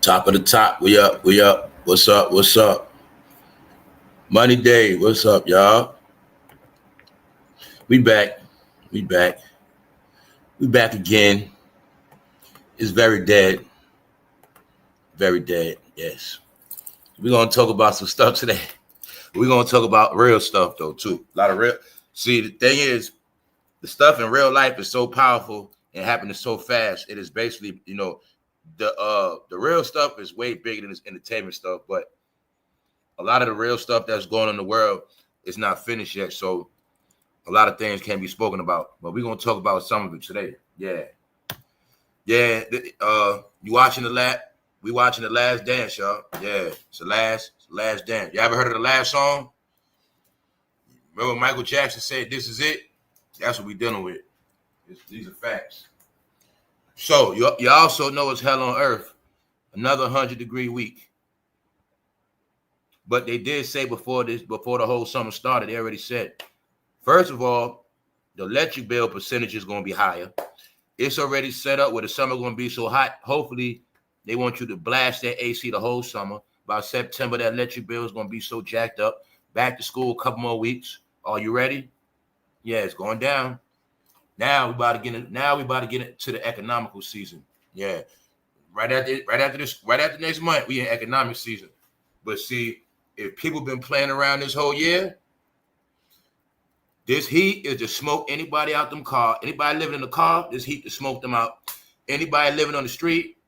Top of the top. We up. We up. What's up? What's up? Money Day. What's up, y'all? We back. We back. We back again. It's very dead. Very dead. Yes. We're going to talk about some stuff today. We're going to talk about real stuff, though, too. A lot of real. See, the thing is, the stuff in real life is so powerful and happening so fast. It is basically, you know, the real stuff is way bigger than this entertainment stuff, but a lot of the real stuff that's going on in the world is not finished yet. So a lot of things can't be spoken about, but we're going to talk about some of it today. Yeah. Yeah. You watching we watching The Last Dance, y'all. Yeah. It's the last dance. You ever heard of the last song? Remember Michael Jackson said, "This is it." That's what we're dealing with. These are facts. So you also know it's hell on earth, another 100-degree week. But they did say before the whole summer started, they already said, first of all, the electric bill percentage is going to be higher. It's already set up where the summer going to be so hot. Hopefully, they want you to blast that AC the whole summer. By September, that electric bill is going to be so jacked up. Back to school, a couple more weeks. Are you ready? Yeah, it's going down. Now we about to get into the economical season. Yeah, right after next month, we in economic season. But see, if people been playing around this whole year, this heat is to smoke anybody out them car. Anybody living in the car, this heat to smoke them out. Anybody living on the street,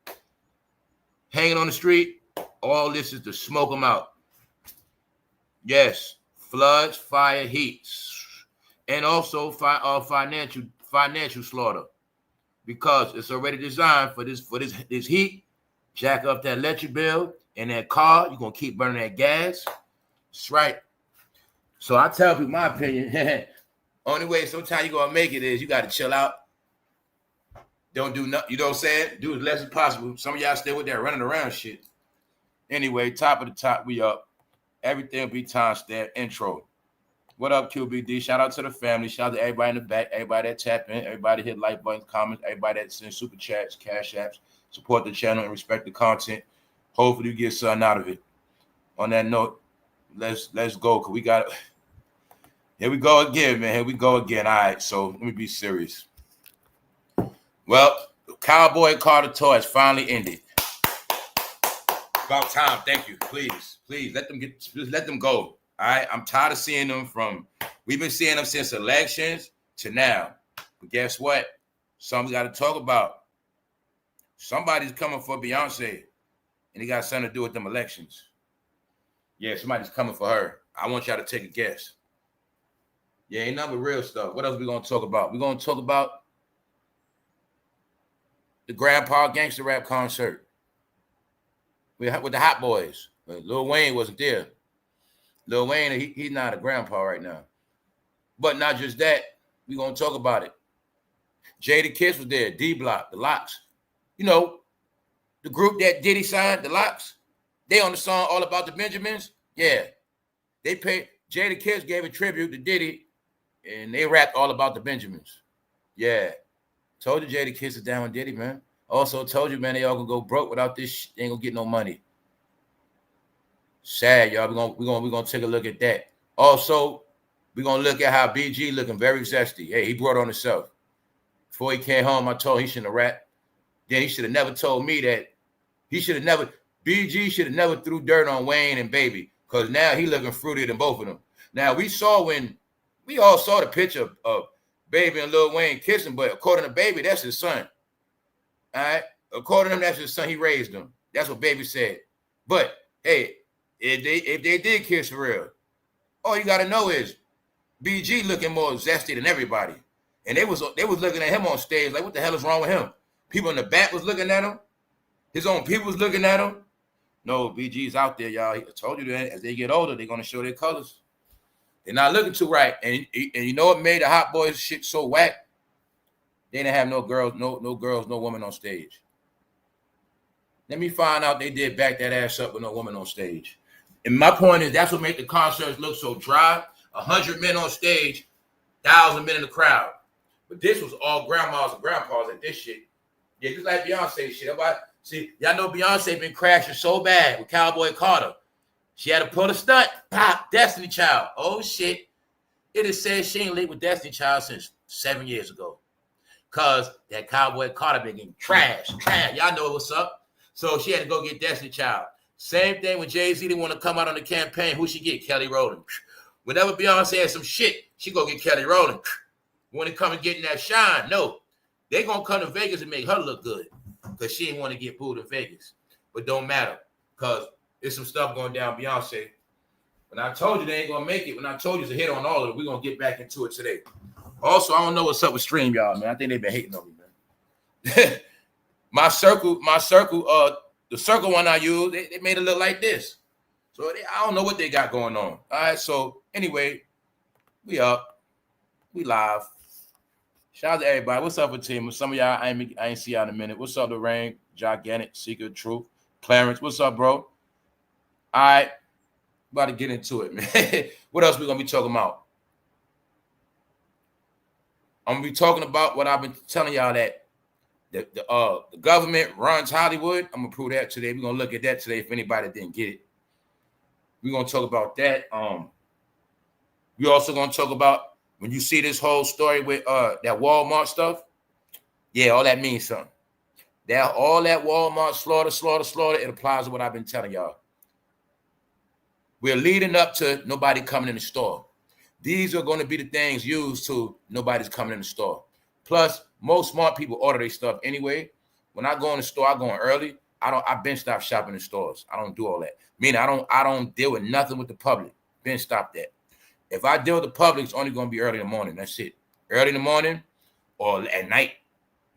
hanging on the street, all this is to smoke them out. Yes, floods, fire, heat, and also financial slaughter, because it's already designed for this heat, jack up that electric bill, and that car, you're going to keep burning that gas. That's right. So I tell people my opinion, only way sometimes you're going to make it is you got to chill out. Don't do nothing. You know what I'm saying? Do as less as possible. Some of y'all stay with that running around shit. Anyway, top of the top, we up. Everything will be timestamp intro. What up, QBD? Shout out to the family. Shout out to everybody in the back, everybody that tap in, everybody hit like buttons, comments, everybody that sends super chats, cash apps, support the channel and respect the content. Hopefully you get something out of it. On that note, let's go, because we got it. Here we go again, man. Here we go again. All right, so let me be serious. Well, Cowboy Carter tour has finally ended. About time. Thank you. Please let them go. All right, I'm tired of seeing them we've been seeing them since elections to now. But guess what? Something we got to talk about. Somebody's coming for Beyonce, and it got something to do with them elections. Yeah, somebody's coming for her. I want y'all to take a guess. Yeah, ain't nothing but real stuff. What else we going to talk about? We're going to talk about the Grandpa Gangsta Rap concert with the Hot Boys. Lilwayne wasn't there. Lilwayne, he's not a grandpa right now. But not just that, we're going to talk about it. JADAKISS was there, D-Block, the Locks. You know, the group that Diddy signed, the Locks, they on the song All About the Benjamins. Yeah. They paid, JADAKISS gave a tribute to Diddy, and they rapped All About the Benjamins. Yeah. Told you JADAKISS is down with Diddy, man. Also told you, man, they all gonna go broke without this shit. They ain't gonna get no money. Sad, y'all. We're gonna take a look at that. Also, we're gonna look at how BG looking very zesty. Hey, he brought on himself. Before he came home, I told him he shouldn't have rapped. Then he should have never told me that. BG should have never threw dirt on Wayne and Baby, because now he looking fruitier than both of them. Now we all saw the picture of Baby and Lil Wayne kissing, but according to Baby, that's his son. All right? According to him, that's his son. He raised him. That's what Baby said. But hey, if they did kiss for real, all you gotta know is BG looking more zesty than everybody. And they was looking at him on stage like, what the hell is wrong with him? People in the back was looking at him. His own people was looking at him. No, BG's out there, y'all. I told you that as they get older, they're gonna show their colors. They're not looking too right. And you know what made the Hot Boys shit so whack? They didn't have no girls, no woman on stage. Let me find out they did back that ass up with no woman on stage. And my point is, that's what made the concerts look so dry. 100 men on stage, 1,000 men in the crowd. But this was all grandmas and grandpas at this shit. Yeah, just like Beyonce shit. See, y'all know Beyonce been crashing so bad with Cowboy Carter. She had to pull a stunt. Pop, Destiny Child. Oh, shit. It is said she ain't linked with Destiny Child since 7 years ago. Because that Cowboy Carter been getting trash. Y'all know what's up. So she had to go get Destiny Child. Same thing when Jay-Z didn't want to come out on the campaign. Who she get? Kelly Rowland. Whenever Beyonce has some shit, she go get Kelly Rowland. When it come and getting that shine, no. They gonna come to Vegas and make her look good. Because she ain't want to get booed in Vegas. But don't matter. Because there's some stuff going down Beyonce. When I told you they ain't gonna make it, when I told you it's a hit on all of it, we're gonna get back into it today. Also, I don't know what's up with Stream, y'all, man. I think they've been hating on me, man. my circle, the circle one I use, they made it look like this. So I don't know what they got going on. All right, so anyway, we up. We live. Shout out to everybody. What's up with team? Some of y'all, I ain't see y'all in a minute. What's up, Lorraine? Gigantic, Secret Truth. Clarence, what's up, bro? All right. About to get into it, man. What else we going to be talking about? I'm going to be talking about what I've been telling y'all that the government runs Hollywood. I'm going to prove that today. We're going to look at that today if anybody didn't get it. We're going to talk about that. We're also going to talk about when you see this whole story with that Walmart stuff. Yeah, all that means something. All that Walmart slaughter, it applies to what I've been telling y'all. We're leading up to nobody coming in the store. These are going to be the things used to nobody's coming in the store. Plus, most smart people order their stuff anyway. When I go in the store, I go in early. I've been stopped shopping in stores. I don't do all that. Meaning I don't deal with nothing with the public. Been stopped that. If I deal with the public, it's only going to be early in the morning. That's it. Early in the morning or at night.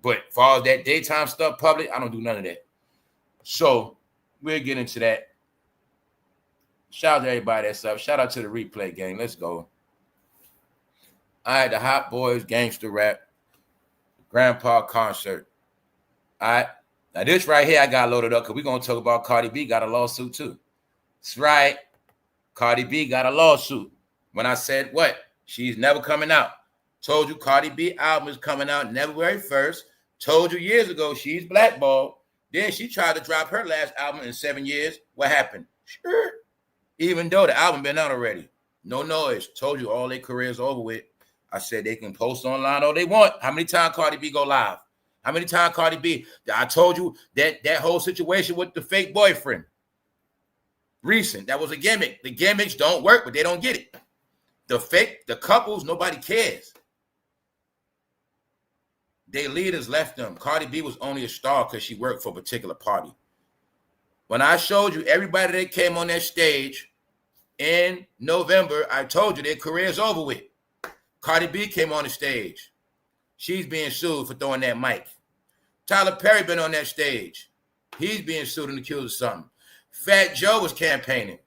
But as far as that daytime stuff, public, I don't do none of that. So we'll get into that. Shout out to everybody that's up. Shout out to the replay gang. Let's go. All right, the Hot Boys Gangsta Rap Grandpa Concert. All right. Now this right here I got loaded up because we're going to talk about Cardi B got a lawsuit too. That's right. Cardi B got a lawsuit. When I said what? She's never coming out. Told you Cardi B album is coming out February 1st. Told you years ago she's blackballed. Then she tried to drop her last album in 7 years. What happened? Sure. Even though the album been out already. No noise. Told you all their careers over with. I said they can post online all they want. How many times Cardi B go live? How many times Cardi B? I told you that whole situation with the fake boyfriend. Recent. That was a gimmick. The gimmicks don't work, but they don't get it. The couples, nobody cares. Their leaders left them. Cardi B was only a star because she worked for a particular party. When I showed you everybody that came on that stage in November, I told you their career's over with. Cardi B came on the stage. She's being sued for throwing that mic. Tyler Perry been on that stage. He's being sued and accused of something. Fat Joe was campaigning.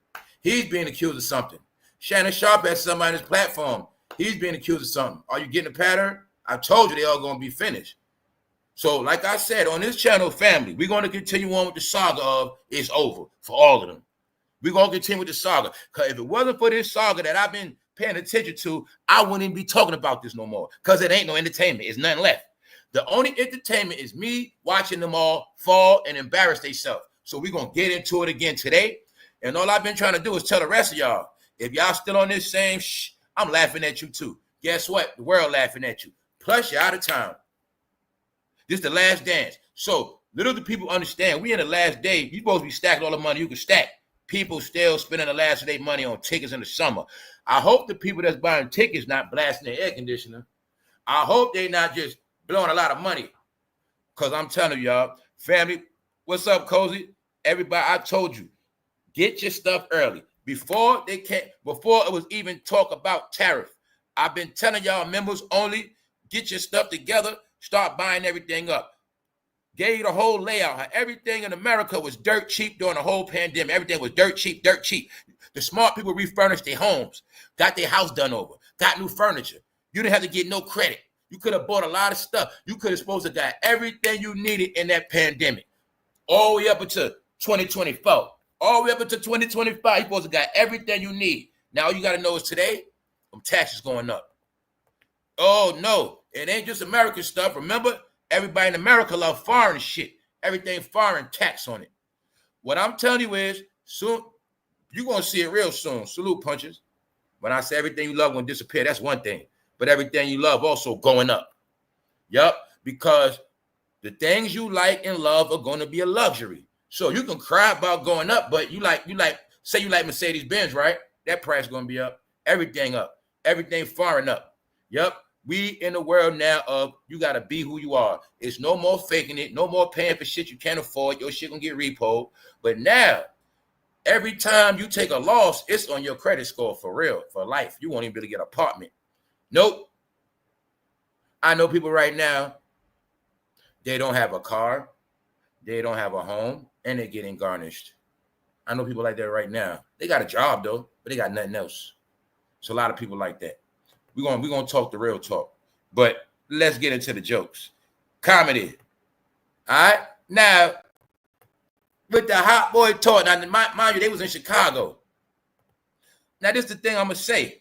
He's being accused of something. Shannonsharpe has somebody on his platform. He's being accused of something. Are you getting a pattern? I told you they all going to be finished. So like I said, on this channel, family, we're going to continue on with the saga of it's over for all of them. We're going to continue with the saga. Because if it wasn't for this saga that I've been paying attention to, I wouldn't even be talking about this no more. Because it ain't no entertainment. It's nothing left. The only entertainment is me watching them all fall and embarrass themselves. So we're going to get into it again today. And all I've been trying to do is tell the rest of y'all, if y'all still on this same I'm laughing at you too. Guess what? The world laughing at you. Plus, you're out of time. This is the last dance. So little do people understand, we in the last day. You supposed to be stacking all the money you can stack. People still spending the last of their money on tickets in the summer. I hope the people that's buying tickets not blasting their air conditioner. I hope they not just blowing a lot of money. Because I'm telling y'all, family, what's up, Cozy? Everybody, I told you, get your stuff early. Before it was even talk about tariff. I've been telling y'all members only, get your stuff together, start buying everything up. Gave you the whole layout. How everything in America was dirt cheap during the whole pandemic. Everything was dirt cheap, dirt cheap. The smart people refurnished their homes, got their house done over, got new furniture. You didn't have to get no credit. You could have bought a lot of stuff. You could have supposed to got everything you needed in that pandemic. All the way up until 2024. All the way up until 2025, you're supposed to got everything you need. Now all you got to know is today, taxes going up. Oh, no. It ain't just American stuff. Remember, everybody in America love foreign shit. Everything foreign, tax on it. What I'm telling you is, soon, you're going to see it real soon. Salute, punches. When I say everything you love going to disappear, that's one thing. But everything you love also going up. Yup, because the things you like and love are going to be a luxury. So you can cry about going up, but say you like Mercedes-Benz, right? That price is going to be up. Everything up. Everything foreign up. Yup. We in the world now of you got to be who you are. It's no more faking it. No more paying for shit you can't afford. Your shit going to get repoed. But now, every time you take a loss, it's on your credit score for real, for life. You won't even be able to get an apartment. Nope. I know people right now, they don't have a car, they don't have a home, and they're getting garnished. I know people like that right now. They got a job, though, but they got nothing else. So a lot of people like that. We're gonna talk the real talk. But let's get into the jokes. Comedy. All right? Now, with the hot boy talk, now mind you, they was in Chicago. Now, this is the thing I'm gonna say.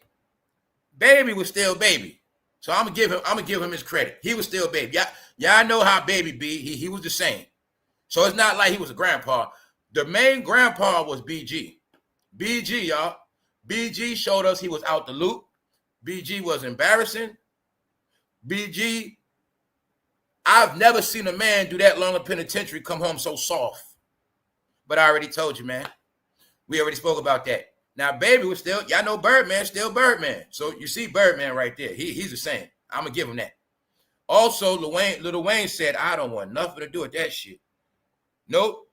Baby was still baby. So I'm gonna give him his credit. He was still baby. Y'all know how baby be. He was the same. So it's not like he was a grandpa. The main grandpa was BG. BG, y'all. BG showed us he was out the loop. BG was embarrassing. BG, I've never seen a man do that long in penitentiary come home so soft. But I already told you, man. We already spoke about that. Now, baby was still, y'all know Birdman, still Birdman. So you see Birdman right there. He's the same. I'm going to give him that. Also, Lil Wayne said, I don't want nothing to do with that shit. Nope.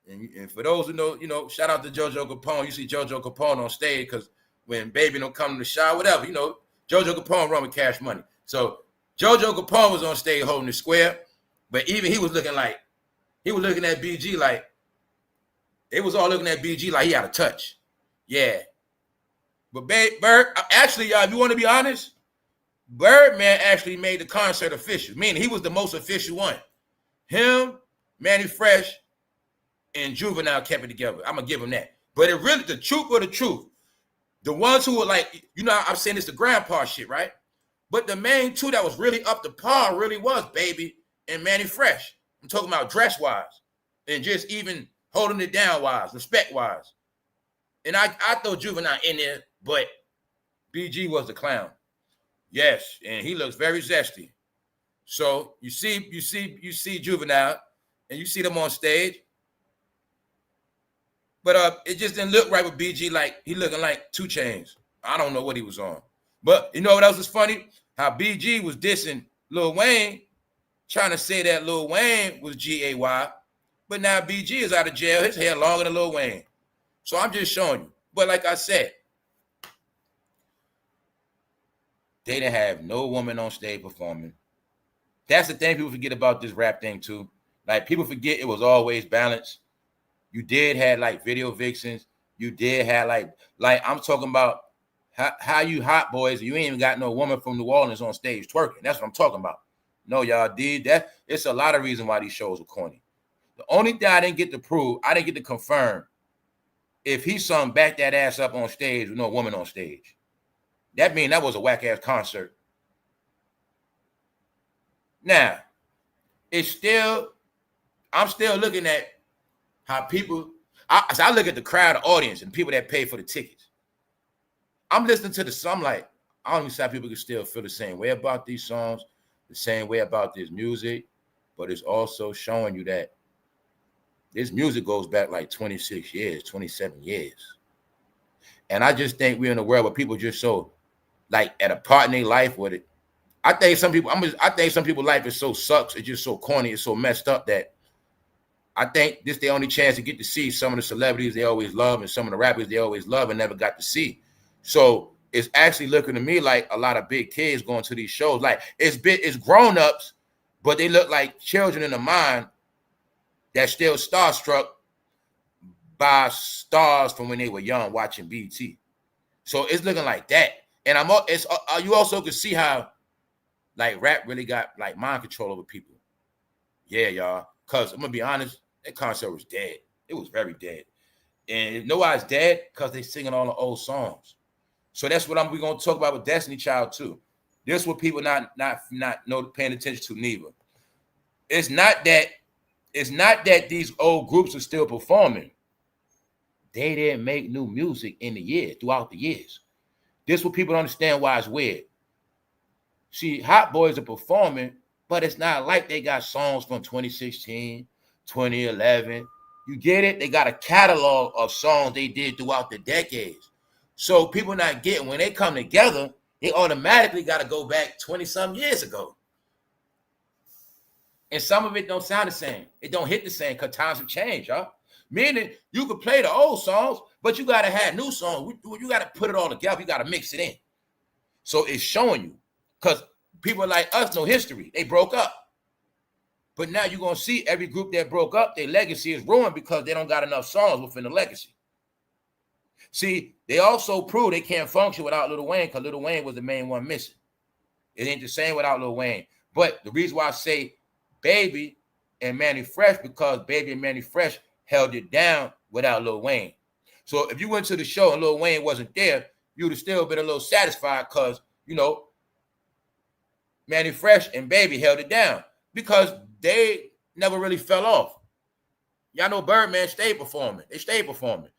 And for those who know, shout out to JoJo Capone. You see JoJo Capone on stage because when baby don't come to the shot, whatever, JoJo Capone run with Cash Money. So JoJo Capone was on stage holding the square, but even he was looking at BG like, they was all looking at BG like he had a touch. Yeah. But Bird, actually, y'all, if you want to be honest, Birdman actually made the concert official, meaning he was the most official one. Him, Manny Fresh, and Juvenile kept it together. I'm going to give him that. But it really, the truth of the truth, the ones who were like, I'm saying it's the grandpa shit, right? But the main two that was really up to par really was Baby and Manny Fresh. I'm talking about dress-wise and just even holding it down-wise, respect-wise. And I throw Juvenile in there, but BG was the clown. Yes, and he looks very zesty. So you see Juvenile, and you see them on stage. But it just didn't look right with BG, like he looking like 2 Chainz. I don't know what he was on. But you know what else is funny? How BG was dissing Lil Wayne, trying to say that Lil Wayne was GAY. But now BG is out of jail. His hair longer than Lil Wayne. So I'm just showing you. But like I said, they didn't have no woman on stage performing. That's the thing people forget about this rap thing too. Like people forget it was always balanced. You did have like video vixens. You did have like I'm talking about how you hot boys. You ain't even got no woman from New Orleans on stage twerking. That's what I'm talking about. No, y'all did that. It's a lot of reason why these shows are corny. The only thing I didn't get to prove, I didn't get to confirm if he sung Back That Ass Up on stage with no woman on stage. That means that was a whack ass concert. Now, I'm still looking at how people, I look at the crowd, the audience, and people that pay for the tickets. I'm listening to the song, I'm like, I don't even see how people can still feel the same way about these songs, the same way about this music, but it's also showing you that this music goes back like 26 years, 27 years. And I just think we're in a world where people just so, like, at a part in their life with it. I think some people's life is so sucks, it's just so corny, it's so messed up that I think this is the only chance to get to see some of the celebrities they always love and some of the rappers they always love and never got to see. So it's actually looking to me like a lot of big kids going to these shows. Like it's grown-ups, but they look like children in the mind that's still starstruck by stars from when they were young watching BT. So it's looking like that. And you also can see how like rap really got like mind control over people. Yeah, y'all. Because I'm going to be honest, that concert was dead. It was very dead. And you know why it's dead? Because they singing all the old songs. So that's what we're going to talk about with Destiny Child too. This is what people not paying attention to neither. It's not that It's not that these old groups are still performing. They didn't make new music in the year, throughout the years. This is what people don't understand why it's weird. See, Hot Boys are performing, but it's not like they got songs from 2016, 2011. You get it? They got a catalog of songs they did throughout the decades. So people not getting, when they come together, they automatically got to go back 20-some years ago. And some of it don't sound the same. It don't hit the same because times have changed, y'all. Meaning you could play the old songs, but you got to have new songs. You got to put it all together. You got to mix it in. So it's showing you. Because people like us know history. They broke up. But now you're going to see every group that broke up, their legacy is ruined because they don't got enough songs within the legacy. See, they also prove they can't function without Lil Wayne because Lil Wayne was the main one missing. It ain't the same without Lil Wayne. But the reason why I say Baby and Mannie Fresh, because Baby and Mannie Fresh held it down without Lil Wayne. So if you went to the show and Lil Wayne wasn't there, you would have still been a little satisfied because, you know, Mannie Fresh and Baby held it down because they never really fell off. Y'all know Birdman stayed performing. They stayed performing.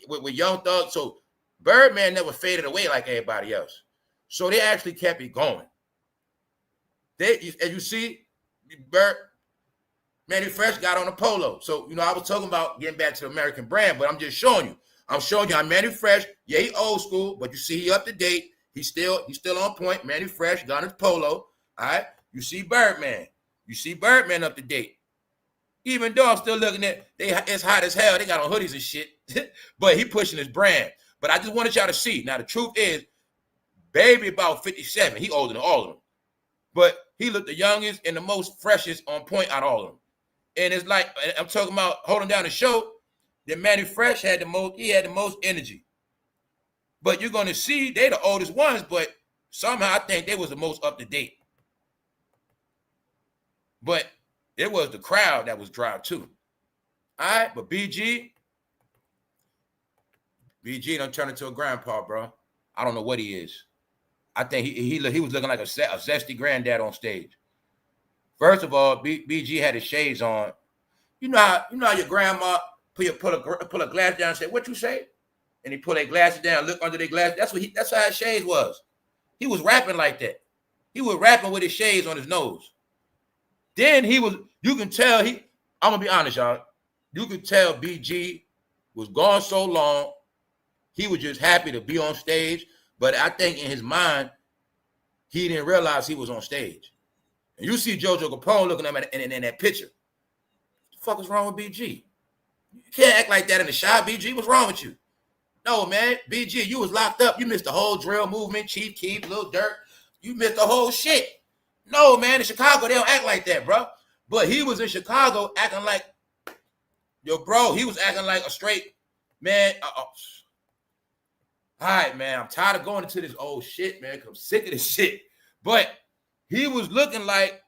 With Young Thug. So Birdman never faded away like everybody else. So they actually kept it going. As you see, Mannie Fresh got on a polo. So, you know, I was talking about getting back to the American brand, but I'm just showing you. I'm showing you how Mannie Fresh, yeah, he old school, but you see he up to date. He's still on point. Mannie Fresh got his polo. All right. You see Birdman. You see Birdman up to date. Even though I'm still looking at, it's hot as hell. They got on hoodies and shit. But he pushing his brand. But I just wanted y'all to see. Now, the truth is, Baby about 57. He older than all of them. But he looked the youngest and the most freshest on point out of all of them. And it's like, I'm talking about holding down the show, that Mannie Fresh had the most energy. But you're going to see they the oldest ones, but somehow I think they was the most up to date. But it was the crowd that was dry too. All right, but BG done turned into a grandpa, bro. I don't know what he is. I think he was looking like a zesty granddad on stage. First of all, BG had his shades on. You know how your grandma pull a glass down and say, "What you say?" And he pull their glasses down, look under their glasses. That's how his shades was. He was rapping like that. He was rapping with his shades on his nose. Then you can tell I'm gonna be honest, y'all. You could tell BG was gone so long, he was just happy to be on stage. But I think in his mind, he didn't realize he was on stage. And you see JoJo Capone looking at him in that picture. What the fuck is wrong with BG? You can't act like that in the shop, BG. What's wrong with you? No, man. BG, you was locked up. You missed the whole drill movement, Chief Keef, Lil Durk. You missed the whole shit. No, man. In Chicago, they don't act like that, bro. But he was in Chicago acting like, yo, bro, he was acting like a straight, man. All right, man. I'm tired of going into this old shit, man, because I'm sick of this shit. But he was looking like,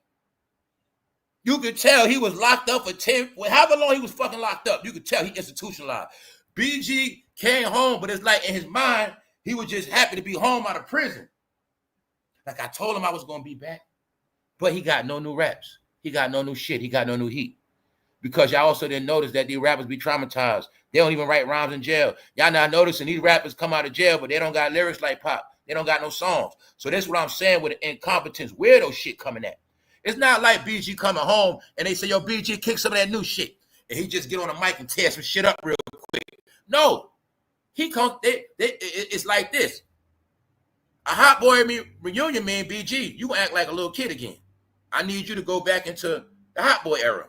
you could tell he was locked up for 10, however long he was fucking locked up. You could tell he institutionalized. BG came home, but it's like in his mind, he was just happy to be home out of prison. Like I told him I was going to be back. But he got no new raps. He got no new shit. He got no new heat. Because y'all also didn't notice that these rappers be traumatized. They don't even write rhymes in jail. Y'all not noticing these rappers come out of jail, but they don't got lyrics like Pop. They don't got no songs. So that's what I'm saying with the incompetence, weirdo shit coming at. It's not like BG coming home and they say, yo, BG, kick some of that new shit. And he just get on the mic and tear some shit up real quick. No. He comes, it's like this. A Hot Boy reunion, man, BG, you gonna act like a little kid again. I need you to go back into the Hot Boy era,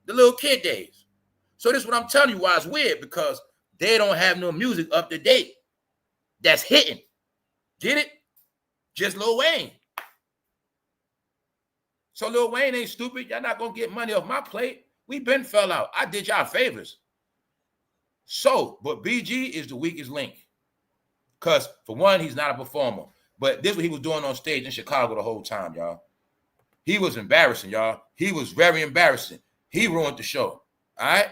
the little kid days. So this is what I'm telling you why it's weird, because they don't have no music up to date that's hitting. Get it? Just Lil Wayne. So Lil Wayne ain't stupid. Y'all not going to get money off my plate. We been fell out. I did y'all favors. So, but BG is the weakest link. Because, for one, he's not a performer. But this is what he was doing on stage in Chicago the whole time, y'all. He was embarrassing, y'all. He was very embarrassing. He ruined the show. All right?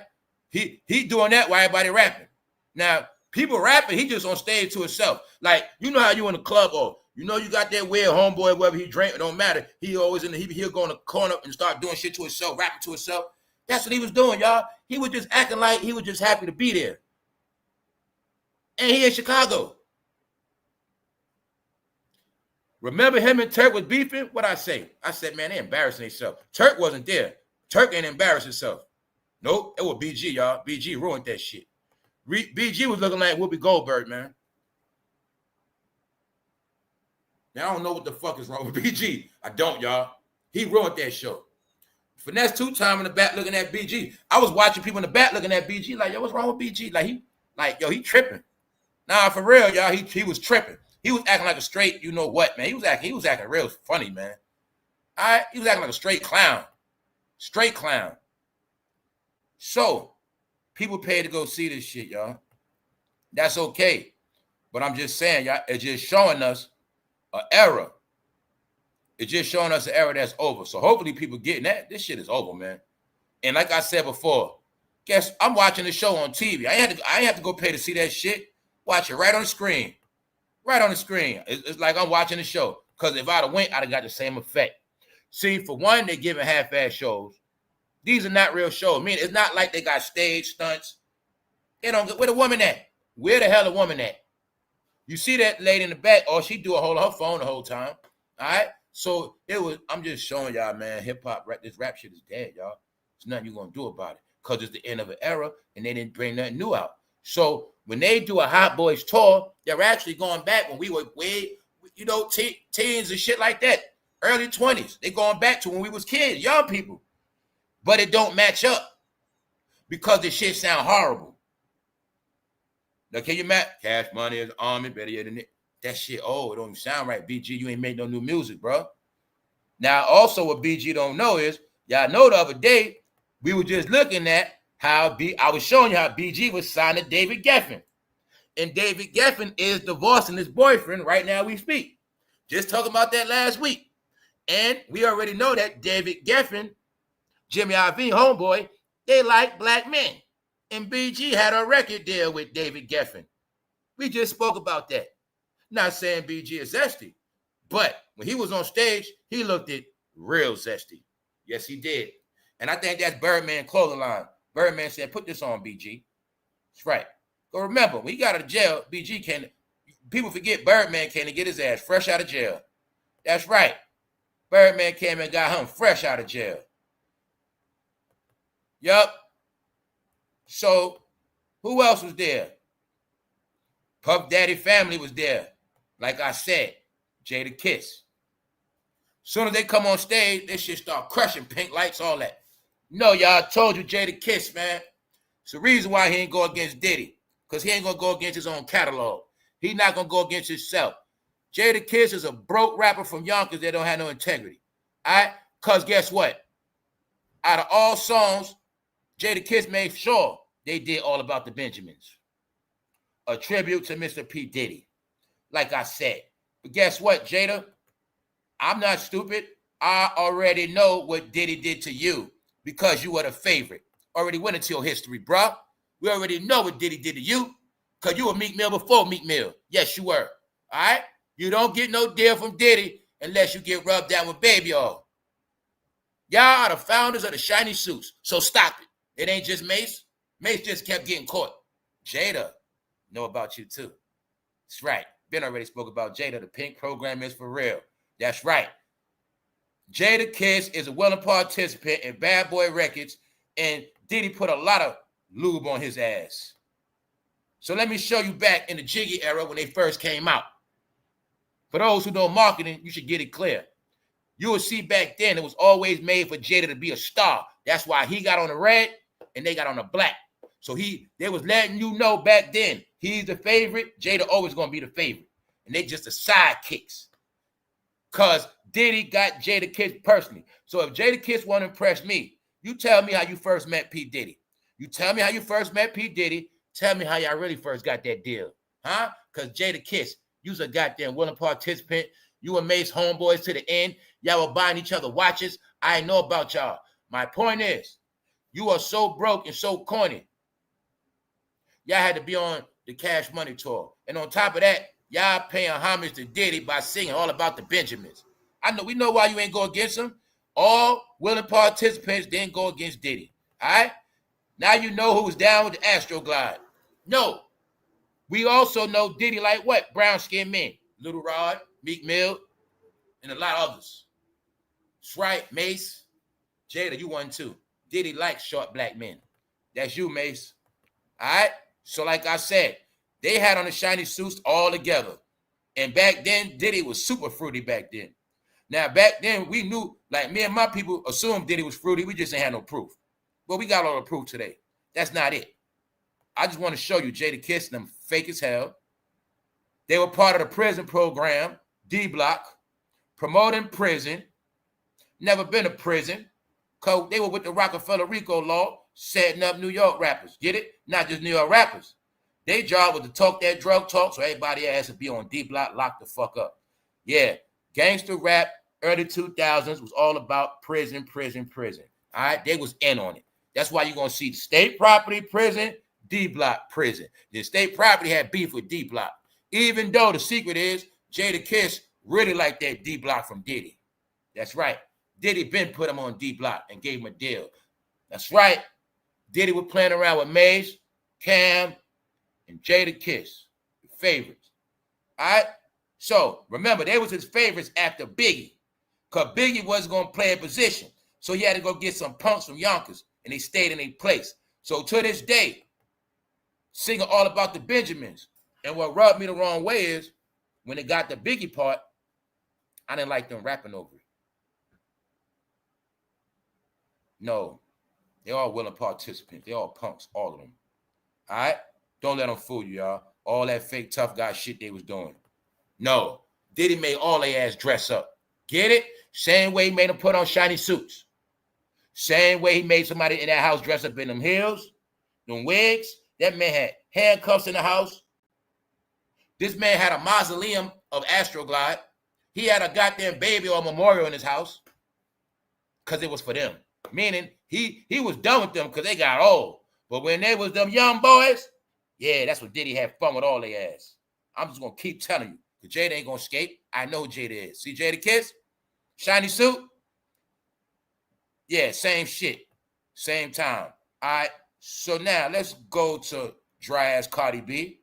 He doing that while everybody rapping. Now, people rapping, he just on stage to himself. Like, you know how you in the club, or you know you got that weird homeboy, whether he drink, it don't matter. He always he'll go in the corner and start doing shit to himself, rapping to himself. That's what he was doing, y'all. He was just acting like he was just happy to be there. And he in Chicago. Remember him and Turk was beefing? What'd I say? I said, man, they embarrassing themselves. Turk wasn't there. Turk ain't embarrassed himself. Nope, it was BG, y'all. BG ruined that shit. BG was looking like Whoopi Goldberg, man. Now, I don't know what the fuck is wrong with BG. I don't, y'all. He ruined that show. Finesse 2-time in the back looking at BG. I was watching people in the back looking at BG like, yo, what's wrong with BG? He tripping. Nah, for real, y'all, he was tripping. He was acting like a straight, you know what, man. He was acting real funny, man. All right, he was acting like a straight clown. Straight clown. So, people pay to go see this shit, y'all. That's okay. But I'm just saying, y'all, it's just showing us an era. It's just showing us an era that's over. So hopefully people getting that. This shit is over, man. And like I said before, guess I'm watching the show on TV. I ain't have to go pay to see that shit. Watch it right on the screen. Right on the screen. It's like I'm watching the show. Because if I'd have went, I'd have got the same effect. See, for one, they're giving half-ass shows. These are not real shows. I mean, it's not like they got stage stunts. They don't get, where the woman at? Where the hell the woman at? You see that lady in the back, or she do a hold on her phone the whole time. All right? So I'm just showing y'all, man, hip-hop, this rap shit is dead, y'all. There's nothing you're going to do about it. Because it's the end of an era, and they didn't bring nothing new out. So when they do a Hot Boys tour, they're actually going back when we were way, teens and shit like that. Early 20s. They're going back to when we was kids, young people. But it don't match up. Because the shit sound horrible. Now, can you match? Cash Money is Army, better yet than it. That shit, it don't even sound right. BG, you ain't made no new music, bro. Now, also what BG don't know is, y'all know the other day, we were just looking at I was showing you how BG was signed to David Geffen. And David Geffen is divorcing his boyfriend right now we speak. Just talking about that last week. And we already know that David Geffen, Jimmy Iovine, homeboy, they like black men. And BG had a record deal with David Geffen. We just spoke about that. Not saying BG is zesty, but when he was on stage, he looked it real zesty. Yes, he did. And I think that's Birdman clothing line. Birdman said, put this on, BG. That's right. But remember, when he got out of jail, people forget Birdman came to get his ass fresh out of jail. That's right. Birdman came and got him fresh out of jail. Yup. So, who else was there? Puff Daddy family was there. Like I said, Jadakiss. Soon as they come on stage, this shit start crushing, pink lights, all that. No, y'all, I told you Jadakiss, man. It's the reason why he ain't go against Diddy. Because he ain't going to go against his own catalog. He's not going to go against himself. Jadakiss is a broke rapper from Yonkers that don't have no integrity. All right? Because guess what? Out of all songs, Jadakiss made sure they did All About the Benjamins. A tribute to Mr. P.Diddy. Like I said. But guess what, Jada? I'm not stupid. I already know what Diddy did to you because you were the favorite. Already went into your history, bruh. We already know what Diddy did to you because you were Meek Mill before Meek Mill. Yes, you were. All right? You don't get no deal from Diddy unless you get rubbed down with baby oil. Y'all are the founders of the shiny suits, so stop it. It ain't just Mace. Mace just kept getting caught. Jada know about you too. That's right. Ben already spoke about Jada. The pink program is for real. That's right. Jadakiss is a willing participant in Bad Boy Records, and Diddy put a lot of lube on his ass. So let me show you back in the Jiggy era when they first came out. For those who know marketing, you should get it clear. You will see back then it was always made for Jada to be a star. That's why he got on the red and they got on the black. So they was letting you know back then he's the favorite. Jada always gonna be the favorite, and they just the sidekicks. Cause Diddy got Jadakiss personally. So if Jadakiss want to impress me, you tell me how you first met P. Diddy. You tell me how you first met P. Diddy. Tell me how y'all really first got that deal, huh? Cause Jadakiss, you's a goddamn willing participant. You and Mace homeboys to the end. Y'all were buying each other watches. I know about y'all. My point is, you are so broke and so corny. Y'all had to be on the Cash Money tour. And on top of that, y'all paying homage to Diddy by singing All About the Benjamins. We know why you ain't go against him. All willing participants didn't go against Diddy. All right? Now you know who was down with the Astroglide. No. We also know Diddy like what? Brown skinned men. Little Rod, Meek Mill, and a lot of others. That's right, Mace. Jada, you one too. Diddy likes short black men. That's you, Mace. All right? So like I said, they had on the shiny suits all together. And back then, Diddy was super fruity back then. Now, back then, we knew, like me and my people assumed Diddy was fruity. We just ain't had no proof. But we got all the proof today. That's not it. I just want to show you Jadakiss, them fake as hell. They were part of the prison program, D-Block, promoting prison, never been to prison. They were with the Rockefeller RICO law, setting up New York rappers. Get it? Not just New York rappers. Their job was to talk that drug talk, so everybody has to be on D-Block, locked the fuck up. Yeah, gangster rap, early 2000s was all about prison, prison, prison. All right, they was in on it. That's why you're going to see state property prison, D-Block prison. The state property had beef with D-Block. Even though the secret is Jadakiss really liked that D-Block from Diddy. That's right. Diddy been put him on D-Block and gave him a deal. That's right. Diddy was playing around with Maze, Cam, and Jadakiss, the favorites. All right? So, remember, they was his favorites after Biggie. Because Biggie wasn't going to play a position. So he had to go get some punks from Yonkers. And they stayed in their place. So to this day, singing all about the Benjamins. And what rubbed me the wrong way is, when it got the Biggie part, I didn't like them rapping over it. No. They all willing participants. They all punks, all of them. All right? Don't let them fool you, y'all. All that fake tough guy shit they was doing. No. Diddy made all their ass dress up. Get it? Same way he made them put on shiny suits. Same way he made somebody in that house dress up in them heels, them wigs. That man had handcuffs in the house. This man had a mausoleum of Astroglide. He had a goddamn baby or memorial in his house because it was for them. Meaning he was done with them because they got old. But when they was them young boys, yeah, that's what Diddy had fun with all their ass. I'm just going to keep telling you. Because Jada ain't going to escape. I know who Jada is. See Jadakiss? Shiny suit? Yeah, same shit. Same time. All right. So now let's go to dry ass Cardi B.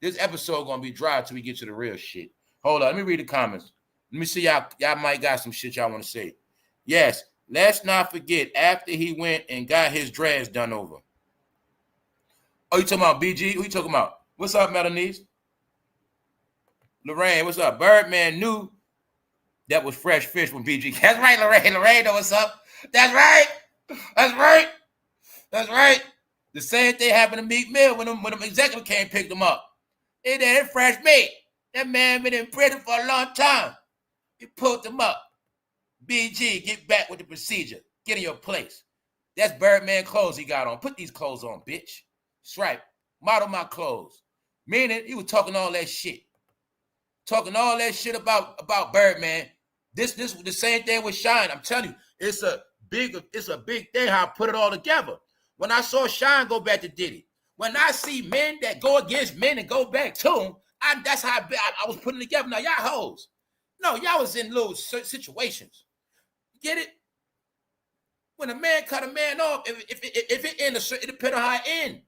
This episode going to be dry until we get to the real shit. Hold on. Let me read the comments. Let me see y'all might got some shit y'all want to say. Yes. Let's not forget after he went and got his dreads done over. Oh, you talking about BG? Who you talking about? What's up, Melanies? Lorraine, what's up? Birdman knew that was fresh fish from BG. That's right, Lorraine. Lorraine know what's up. That's right. That's right. That's right. The same thing happened to Meek Mill when them executive came and picked him up. They did fresh meat. That man been in prison for a long time. He pulled him up. BG, get back with the procedure. Get in your place. That's Birdman clothes he got on. Put these clothes on, bitch. That's right. Model my clothes. Meaning he was talking all that shit. Talking all that shit about Birdman. This was the same thing with Shine. I'm telling you, it's a big thing how I put it all together. When I saw Shine go back to Diddy, when I see men that go against men and go back to them, that's how I was putting it together. Now, y'all hoes. No, y'all was in little situations. Get it? When a man cut a man off, if it end, it depends on how it end.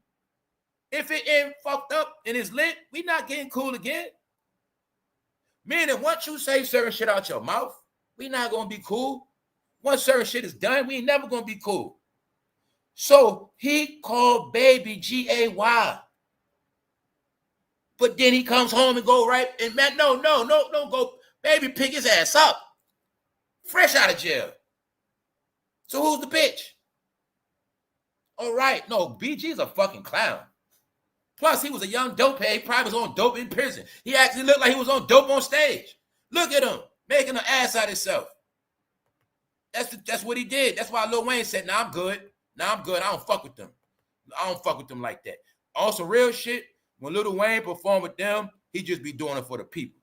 If it end fucked up and it's lit, we not getting cool again. Meaning, once you say certain shit out your mouth, we not going to be cool. Once certain shit is done, we ain't never going to be cool. So, he called baby G-A-Y. But then he comes home and go right, and man, no, go, baby pick his ass up. Fresh out of jail. So who's the bitch? All right, no, BG's a fucking clown. Plus, he was a young dopehead. He probably was on dope in prison. He actually looked like he was on dope on stage. Look at him, making an ass out of himself. That's what he did. That's why Lil Wayne said, I'm good. I don't fuck with them. I don't fuck with them like that. Also, real shit, when Lil Wayne performed with them, he just be doing it for the people.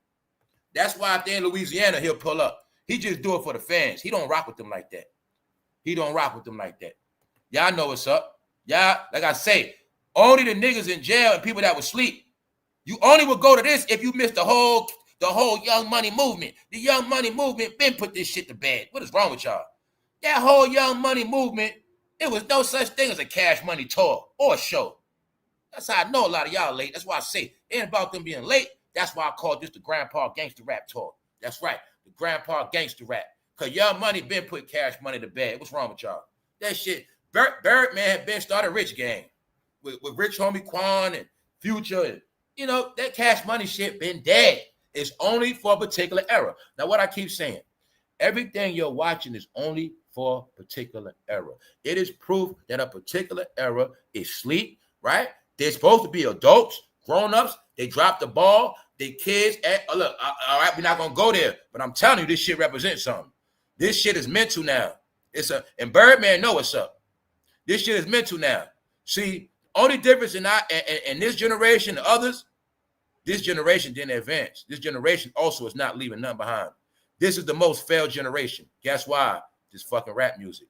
That's why if they're in Louisiana, he'll pull up. He just do it for the fans. He don't rock with them like that. Y'all know what's up. Y'all, like I say, only the niggas in jail and people that would sleep. You only would go to this if you missed the whole Young Money movement. The Young Money movement been put this shit to bed. What is wrong with y'all? That whole Young Money movement There was no such thing as a Cash Money tour or show. That's how I know a lot of y'all late. That's why I say it ain't about them being late. That's why I call this the Grandpa Gangsta Rap Tour. That's right, the Grandpa Gangsta Rap. Because Young Money been put Cash Money to bed. What's wrong with y'all? That shit, Birdman had been started Rich Gang with Rich Homie Quan and Future. And, you know, that Cash Money shit been dead. It's only for a particular era. Now, what I keep saying, everything you're watching is only for a particular era. It is proof that a particular era is sleep, right? They're supposed to be adults, grown-ups. They dropped the ball. They kids. Look, all right, we're not going to go there. But I'm telling you, this shit represents something. This shit is mental now. And Birdman know what's up. This shit is mental now. See, only difference in this generation and others, this generation didn't advance. This generation also is not leaving nothing behind. This is the most failed generation. Guess why? This fucking rap music.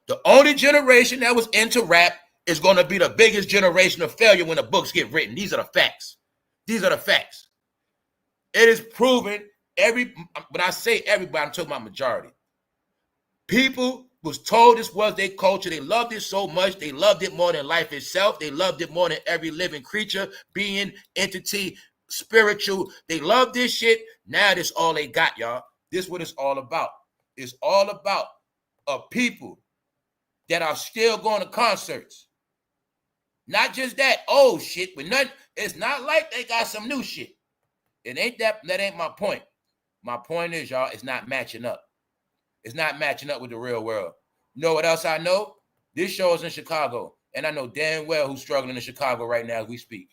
The only generation that was into rap is going to be the biggest generation of failure when the books get written. These are the facts. These are the facts. It is proven when I say everybody, I'm talking about majority. People was told this was their culture. They loved it so much. They loved it more than life itself. They loved it more than every living creature, being, entity, spiritual. They love this shit. Now this all they got, y'all. This is what it's all about. It's all about people that are still going to concerts. Not just that old shit, but nothing. It's not like they got some new shit. It ain't that ain't my point. My point is, y'all, it's not matching up. It's not matching up with the real world. You know what else I know? This show is in Chicago, and I know damn well who's struggling in Chicago right now as we speak.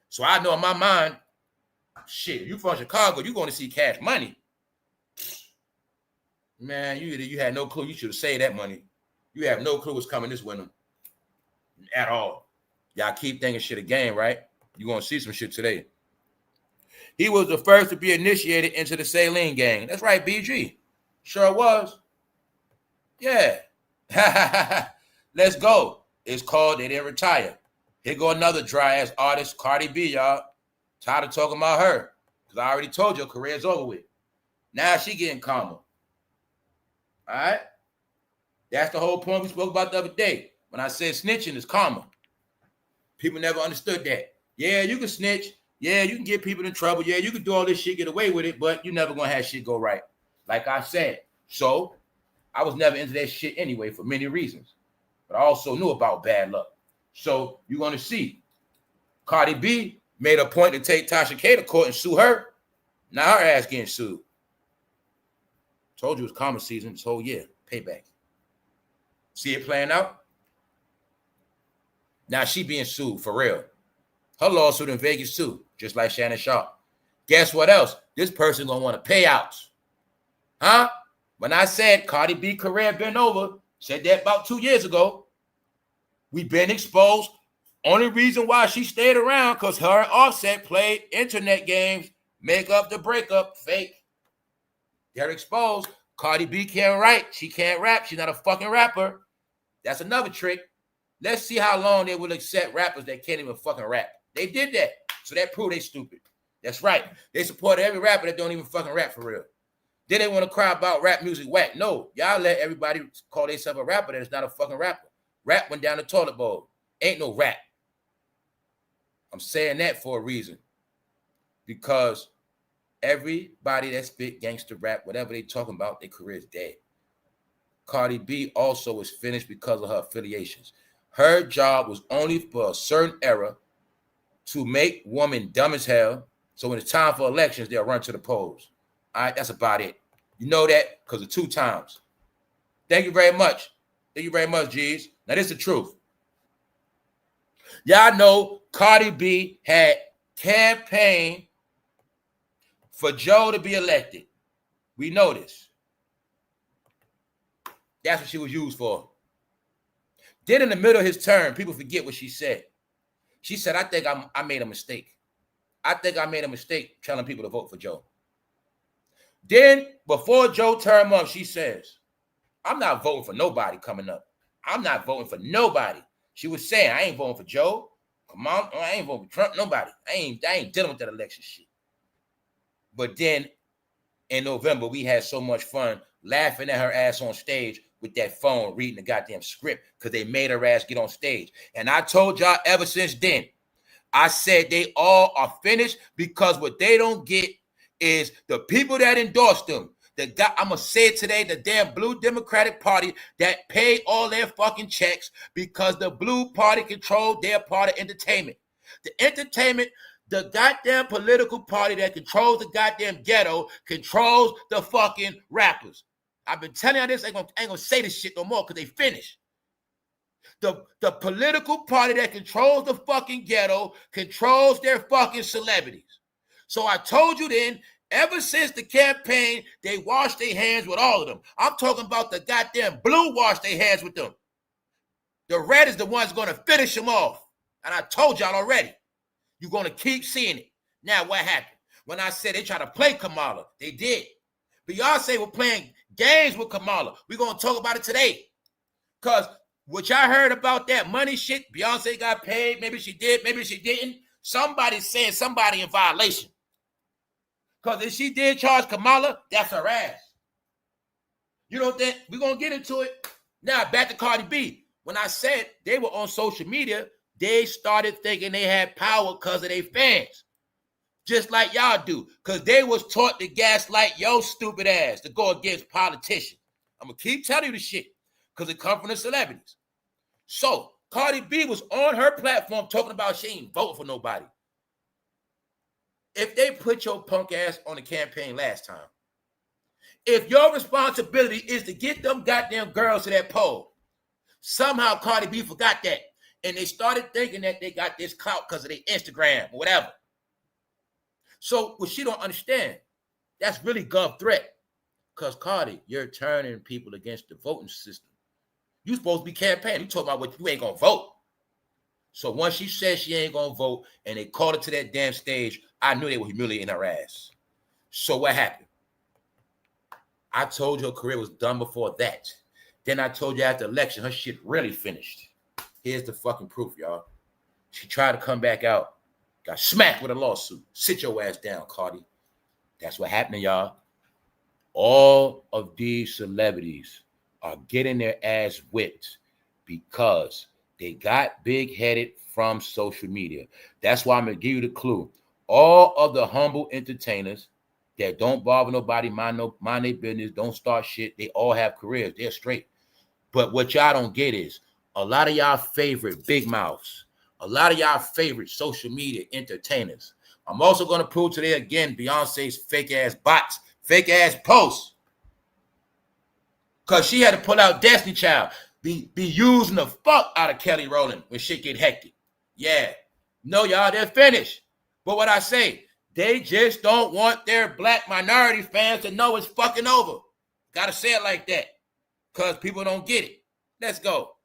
So I know in my mind, shit, if you from Chicago, you're going to see Cash Money. Man, you had no clue. You should have saved that money. You have no clue what's coming this winter at all. Y'all keep thinking shit again, right? You're going to see some shit today. He was the first to be initiated into the Saline gang. That's right, BG. Sure was. Yeah. Let's go. It's called They Didn't Retire. Here go another dry-ass artist, Cardi B, y'all. Tired of talking about her. Because I already told you her career's over with. Now she getting calmer. All right? That's the whole point we spoke about the other day. When I said snitching is karma. People never understood that. Yeah, you can snitch. Yeah, you can get people in trouble. Yeah, you can do all this shit, get away with it, but you're never going to have shit go right. Like I said. So, I was never into that shit anyway for many reasons. But I also knew about bad luck. So, you're going to see. Cardi B made a point to take Tasha K to court and sue her. Now her ass getting sued. Told you it was karma season this whole year. Payback. See it playing out? Now she being sued for real. Her lawsuit in Vegas too, just like shannonsharpe. Guess what else? This person gonna want to payouts. Huh? When I said Cardi B career been over, said that about 2 years ago. We been exposed. Only reason why she stayed around because her and Offset played internet games, make up the breakup, fake. They're exposed. Cardi B can't write. She can't rap. She's not a fucking rapper. That's another trick. Let's see how long they will accept rappers that can't even fucking rap. They did that. So that proved they stupid. That's right. They support every rapper that don't even fucking rap for real. Then they want to cry about rap music whack. No, y'all let everybody call themselves a rapper that is not a fucking rapper. Rap went down the toilet bowl. Ain't no rap. I'm saying that for a reason. Because everybody that spit gangster rap, whatever they talking about, their career is dead. Cardi B also was finished because of her affiliations. Her job was only for a certain era to make women dumb as hell. So when it's time for elections, they'll run to the polls. All right, that's about it. You know that because of 2 times. Thank you very much. Thank you very much, G's. Now, this is the truth. Y'all know Cardi B had campaigned for Joe to be elected. We know this. That's what she was used for. Then in the middle of his term, people forget what she said. She said, I think I made a mistake. I think I made a mistake telling people to vote for Joe. Then, before Joe term up, she says, I'm not voting for nobody coming up. I'm not voting for nobody. She was saying, I ain't voting for Joe. Come on, I ain't voting for Trump, nobody. I ain't dealing with that election shit. But then, in November, we had so much fun laughing at her ass on stage with that phone reading the goddamn script because they made her ass get on stage. And I told y'all ever since then, I said they all are finished because what they don't get is the people that endorsed them. I'm going to say it today, the damn Blue Democratic Party that paid all their fucking checks because the Blue Party controlled their part of entertainment. The entertainment, the goddamn political party that controls the goddamn ghetto controls the fucking rappers. I've been telling you this, I ain't gonna say this shit no more because they finished. The political party that controls the fucking ghetto controls their fucking celebrities. So I told you then, ever since the campaign, they washed their hands with all of them. I'm talking about the goddamn blue washed their hands with them. The red is the one's going to finish them off. And I told y'all already, you're going to keep seeing it. Now, what happened? When I said they tried to play Kamala, they did. Beyonce was playing games with Kamala. We're going to talk about it today. Because what y'all heard about that money shit, Beyonce got paid, maybe she did, maybe she didn't. Somebody's saying somebody in violation. Because if she did charge Kamala, that's her ass. You know what? We're going to get into it. Now, back to Cardi B. When I said they were on social media, they started thinking they had power because of their fans. Just like y'all do. Because they was taught to gaslight your stupid ass to go against politicians. I'm going to keep telling you the shit because it comes from the celebrities. So, Cardi B was on her platform talking about she ain't voting for nobody. If they put your punk ass on the campaign last time, if your responsibility is to get them goddamn girls to that poll, somehow Cardi B forgot that. And they started thinking that they got this clout because of their Instagram or whatever. So what she don't understand, that's really gov threat. Because Cardi, you're turning people against the voting system. You supposed to be campaigning. You talking about what you ain't gonna vote. So once she said she ain't gonna vote and they called her to that damn stage, I knew they were humiliating her ass. So what happened? I told you her career was done before that. Then I told you after the election, her shit really finished. Here's the fucking proof, y'all. She tried to come back out, got smacked with a lawsuit. Sit your ass down, Cardi. That's what happened, y'all. All of these celebrities are getting their ass whipped because they got big-headed from social media. That's why I'm going to give you the clue. All of the humble entertainers that don't bother nobody, mind their business, don't start shit, they all have careers. They're straight. But what y'all don't get is a lot of y'all favorite big mouths, a lot of y'all favorite social media entertainers. I'm also going to prove today again Beyonce's fake-ass bots, fake-ass posts. Because she had to pull out Destiny Child, be using the fuck out of Kelly Rowland when shit get hectic. Yeah. No, y'all, they're finished. But what I say, they just don't want their black minority fans to know it's fucking over. Gotta say it like that. Because people don't get it. Let's go.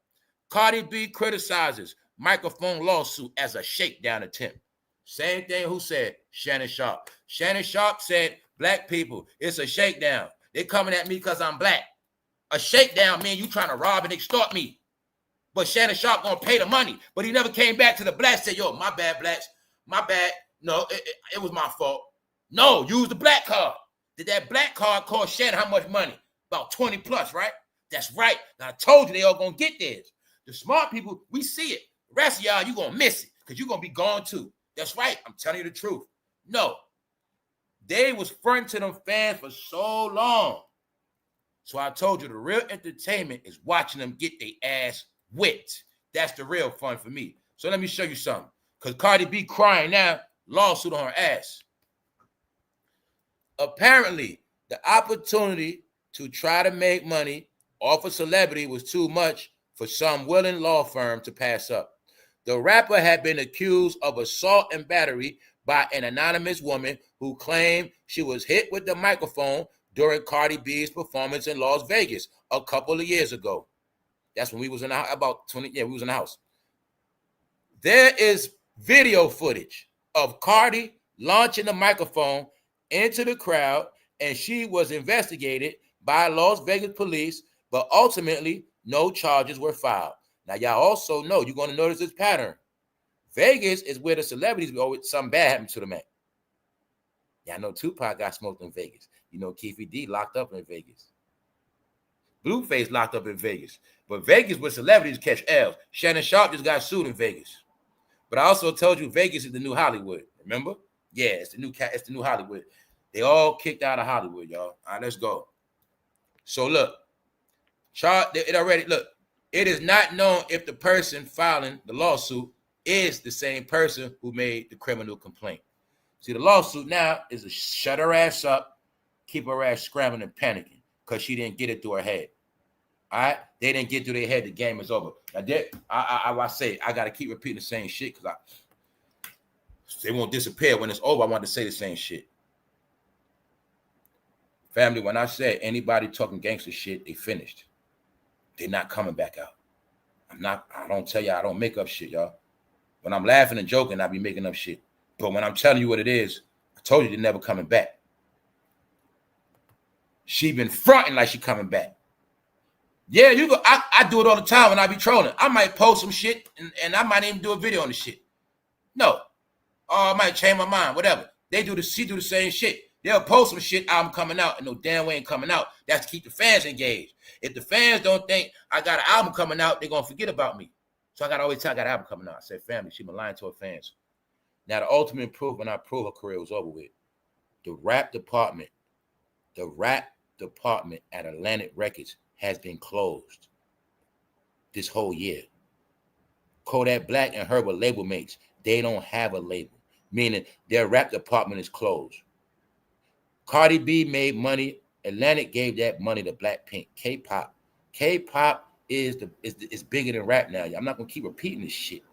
Cardi B criticizes microphone lawsuit as a shakedown attempt. Same thing who said? Shannonsharpe. Shannonsharpe said, black people, it's a shakedown. They coming at me because I'm black. A shakedown means you trying to rob and extort me. But Shannonsharpe gonna pay the money. But he never came back to the blacks and said, yo, my bad, blacks. My bad. No, it was my fault. No, use the black card. Did that black card cost Shannon how much money? About 20 plus, right? That's right. Now, I told you they all gonna get theirs. The smart people, we see it. The rest of y'all, you gonna miss it because you're gonna be gone too. That's right. I'm telling you the truth. No. They was fronting to them fans for so long. So I told you the real entertainment is watching them get their ass whipped. That's the real fun for me. So let me show you something. Because Cardi B crying now, lawsuit on her ass. Apparently, the opportunity to try to make money off a celebrity was too much for some willing law firm to pass up. The rapper had been accused of assault and battery by an anonymous woman who claimed she was hit with the microphone during Cardi B's performance in Las Vegas a couple of years ago. That's when we was in the house, about 20, we was in the house. There is video footage of Cardi launching the microphone into the crowd, and she was investigated by Las Vegas police, but ultimately no charges were filed. Now, y'all also know, you're going to notice this pattern. Vegas is where the celebrities go with something bad happened to them at. Y'all know Tupac got smoked in Vegas. You know Keefe D locked up in Vegas. Blueface locked up in Vegas. But Vegas with celebrities catch L's. Shannonsharpe just got sued in Vegas. But I also told you Vegas is the new Hollywood. Remember? Yeah, it's the new Hollywood. They all kicked out of Hollywood, y'all. All right, let's go. So look, it is not known if the person filing the lawsuit is the same person who made the criminal complaint. See, the lawsuit now is to shut her ass up, keep her ass scrambling and panicking because she didn't get it through her head. All right? They didn't get through their head. The game is over. I say I got to keep repeating the same shit because they won't disappear. When it's over, I want to say the same shit. Family, when I said anybody talking gangster shit, they finished. They're not coming back out. I don't tell y'all, I don't make up shit, y'all. When I'm laughing and joking, I be making up shit. But when I'm telling you what it is, I told you they're never coming back. She been fronting like she coming back. Yeah, you go. I do it all the time when I be trolling. I might post some shit and I might even do a video on the shit. No. I might change my mind, whatever. She do the same shit. They'll post some shit, album coming out, and no damn way ain't coming out. That's to keep the fans engaged. If the fans don't think I got an album coming out, they're going to forget about me. So I got to always tell I got an album coming out. I said, family, she been lying to her fans. Now, the ultimate proof when I prove her career was over with, the rap department at Atlantic Records has been closed this whole year. Kodak Black and her were label mates. They don't have a label, meaning their rap department is closed. Cardi B made money. Atlantic gave that money to Blackpink. K-pop. K-pop is bigger than rap now. I'm not going to keep repeating this shit.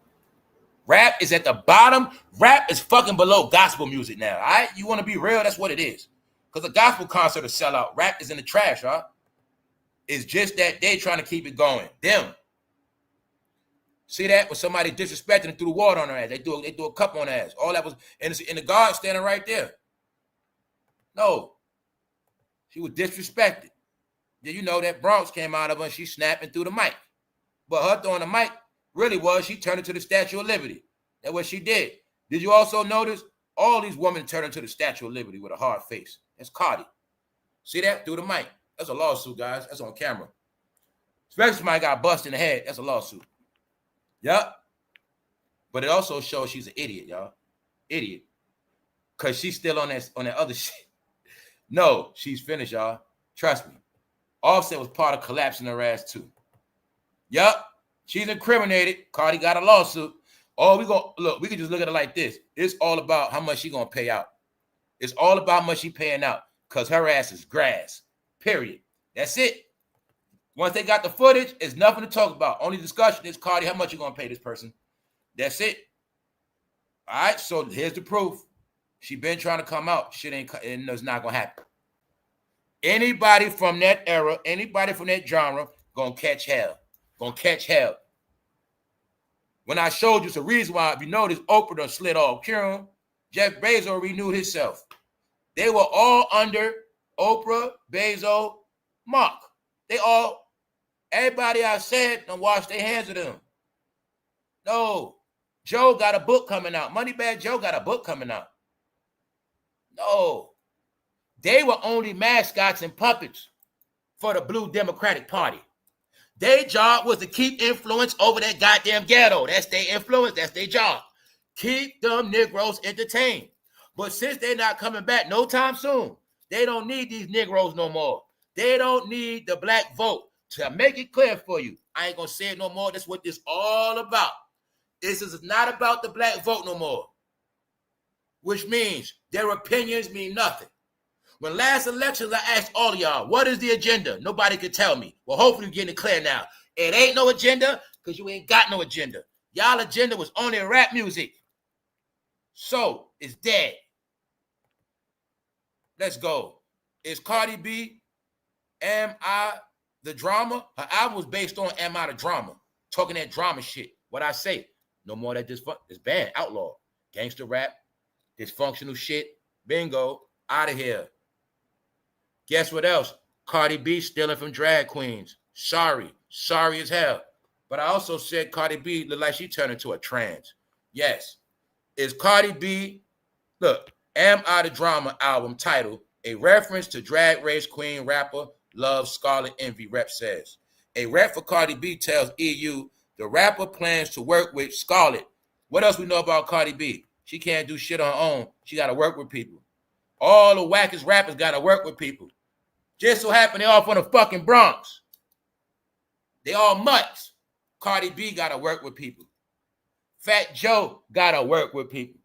Rap is at the bottom. Rap is fucking below gospel music now, all right? You want to be real? That's what it is. Because a gospel concert will sell out. Rap is in the trash, huh? It's just that they trying to keep it going. Them. See that? When somebody disrespecting and threw the water on her ass. They do a cup on her ass. All that was, and the guard standing right there. No. She was disrespected. Then you know that Bronx came out of her and she snapping through the mic. But her throwing the mic really was she turned into the Statue of Liberty. That's what she did. Did you also notice all these women turned into the Statue of Liberty with a hard face? That's CARDI. See that? Through the mic. That's a lawsuit, guys. That's on camera. Especially if somebody got busted in the head. That's a lawsuit. Yep. But it also shows she's an idiot, y'all. Idiot. Because she's still on that other shit. No, she's finished, y'all. Trust me. Offset was part of collapsing her ass, too. Yup. She's incriminated. CARDI got a lawsuit. Oh, we can just look at it like this. It's all about how much she gonna pay out. It's all about how much she paying out. Because her ass is grass. Period. That's it. Once they got the footage, it's nothing to talk about. Only discussion is, CARDI, how much you gonna pay this person? That's it. All right, so here's the proof. She been trying to come out. Shit it's not gonna happen. Anybody from that era, anybody from that genre, gonna catch hell. Gonna catch hell. When I showed you, it's a reason why, if you notice, Oprah done slid off. Kieran, Jeff Bezos renewed himself. They were all under Oprah, Bezos, Mark. Everybody I said done wash their hands of them. No. Joe got a book coming out. Moneybag Joe got a book coming out. No. They were only mascots and puppets for the Blue Democratic Party. Their job was to keep influence over that goddamn ghetto. That's their influence. That's their job. Keep them Negroes entertained. But since they're not coming back no time soon, they don't need these Negroes no more. They don't need the black vote. To make it clear for you, I ain't going to say it no more. That's what this all about. This is not about the black vote no more. Which means their opinions mean nothing. When last elections, I asked all of y'all, what is the agenda? Nobody could tell me. Well, hopefully you're getting it clear now. It ain't no agenda because you ain't got no agenda. Y'all agenda was only rap music. So, it's dead. Let's go. Is Cardi B, Am I the Drama? Her album was based on Am I the Drama? Talking that drama shit. What I say? No more of that this band, outlaw. Gangster rap, dysfunctional shit. Bingo. Out of here. Guess what else? Cardi B stealing from drag queens. Sorry as hell. But I also said Cardi B looked like she turned into a trans. Yes. Is Cardi B, look, Am I the Drama album title a reference to drag race queen rapper love Scarlet Envy, rep says. A rep for Cardi B tells EU the rapper plans to work with Scarlet. What else we know about Cardi B? She can't do shit on her own. She got to work with people. All the wackest rappers got to work with people. Just so happen they all from the fucking Bronx. They all mutts. Cardi B got to work with people. Fat Joe got to work with people.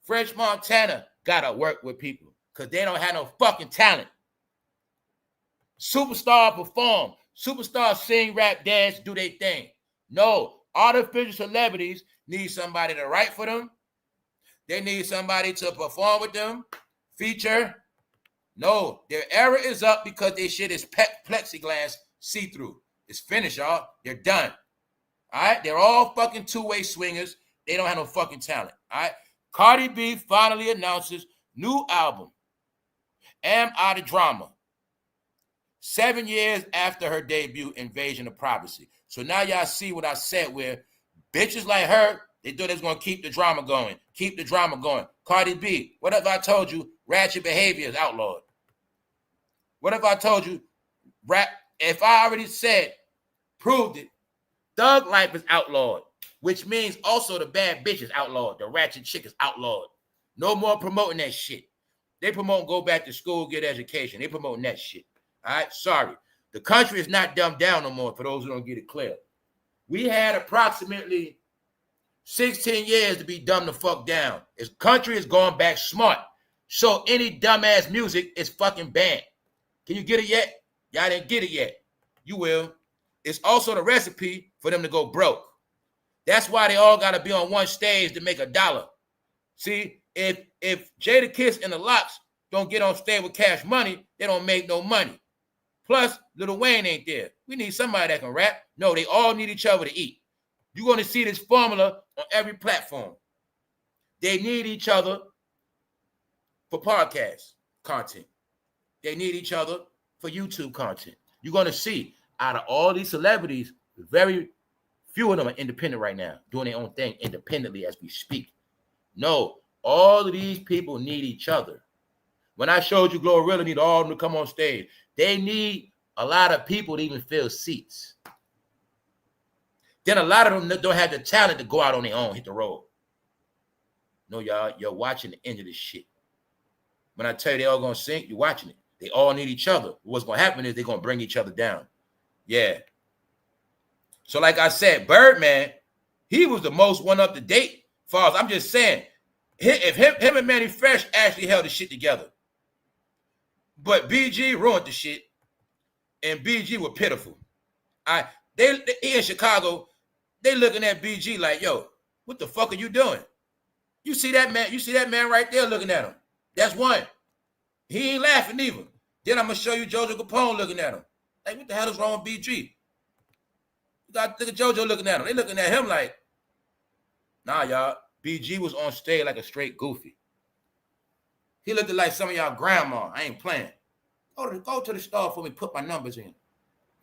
French Montana got to work with people because they don't have no fucking talent. Superstar perform. Superstars sing, rap, dance, do their thing. No, artificial celebrities need somebody to write for them. They need somebody to perform with them, feature. No, their era is up because their shit is plexiglass see-through. It's finished, y'all. They're done. All right? They're all fucking two-way swingers. They don't have no fucking talent. All right? Cardi B finally announces new album, Am I the Drama? 7 years after her debut, Invasion of Privacy. So now y'all see what I said where bitches like her, they thought they was going to keep the drama going. Keep the drama going. Cardi B, what if I told you ratchet behavior is outlawed? What if I told you if I already said, proved it, thug life is outlawed, which means also the bad bitch is outlawed. The ratchet chick is outlawed. No more promoting that shit. They promote go back to school, get education. They promoting that shit. All right, sorry. The country is not dumbed down no more for those who don't get it clear. We had approximately 16 years to be dumb the fuck down. This country is going back smart. So any dumbass music is fucking banned. Can you get it yet? Y'all didn't get it yet. You will. It's also the recipe for them to go broke. That's why they all got to be on one stage to make $1. See, if Jadakiss and the Locks don't get on stage with Cash Money, they don't make no money. Plus, Lilwayne ain't there. We need somebody that can rap. No, they all need each other to eat. You're going to see this formula on every platform. They need each other for podcast content. They need each other for YouTube content. You're going to see out of all these celebrities, very few of them are independent right now, doing their own thing independently as we speak. No, all of these people need each other. When I showed you Glorilla need all of them to come on stage, they need a lot of people to even fill seats. Then a lot of them don't have the talent to go out on their own, hit the road. No, y'all, you're watching the end of this shit. When I tell you they all going to sink, you're watching it. They all need each other. What's going to happen is they're going to bring each other down. Yeah. So like I said, Birdman, he was the most one up to date. Far as I'm just saying, if him and Manny Fresh actually held the shit together. But BG ruined the shit, and BG were pitiful. They in Chicago, they looking at BG like, yo, what the fuck are you doing? You see that man? You see that man right there looking at him? That's one. He ain't laughing either. Then I'm gonna show you Jojo Capone looking at him. Like, what the hell is wrong with BG? You got to look at Jojo looking at him. They looking at him like, nah, y'all. BG was on stage like a straight goofy. He looked like some of y'all grandma. I ain't playing. Go to the store for me. Put my numbers in.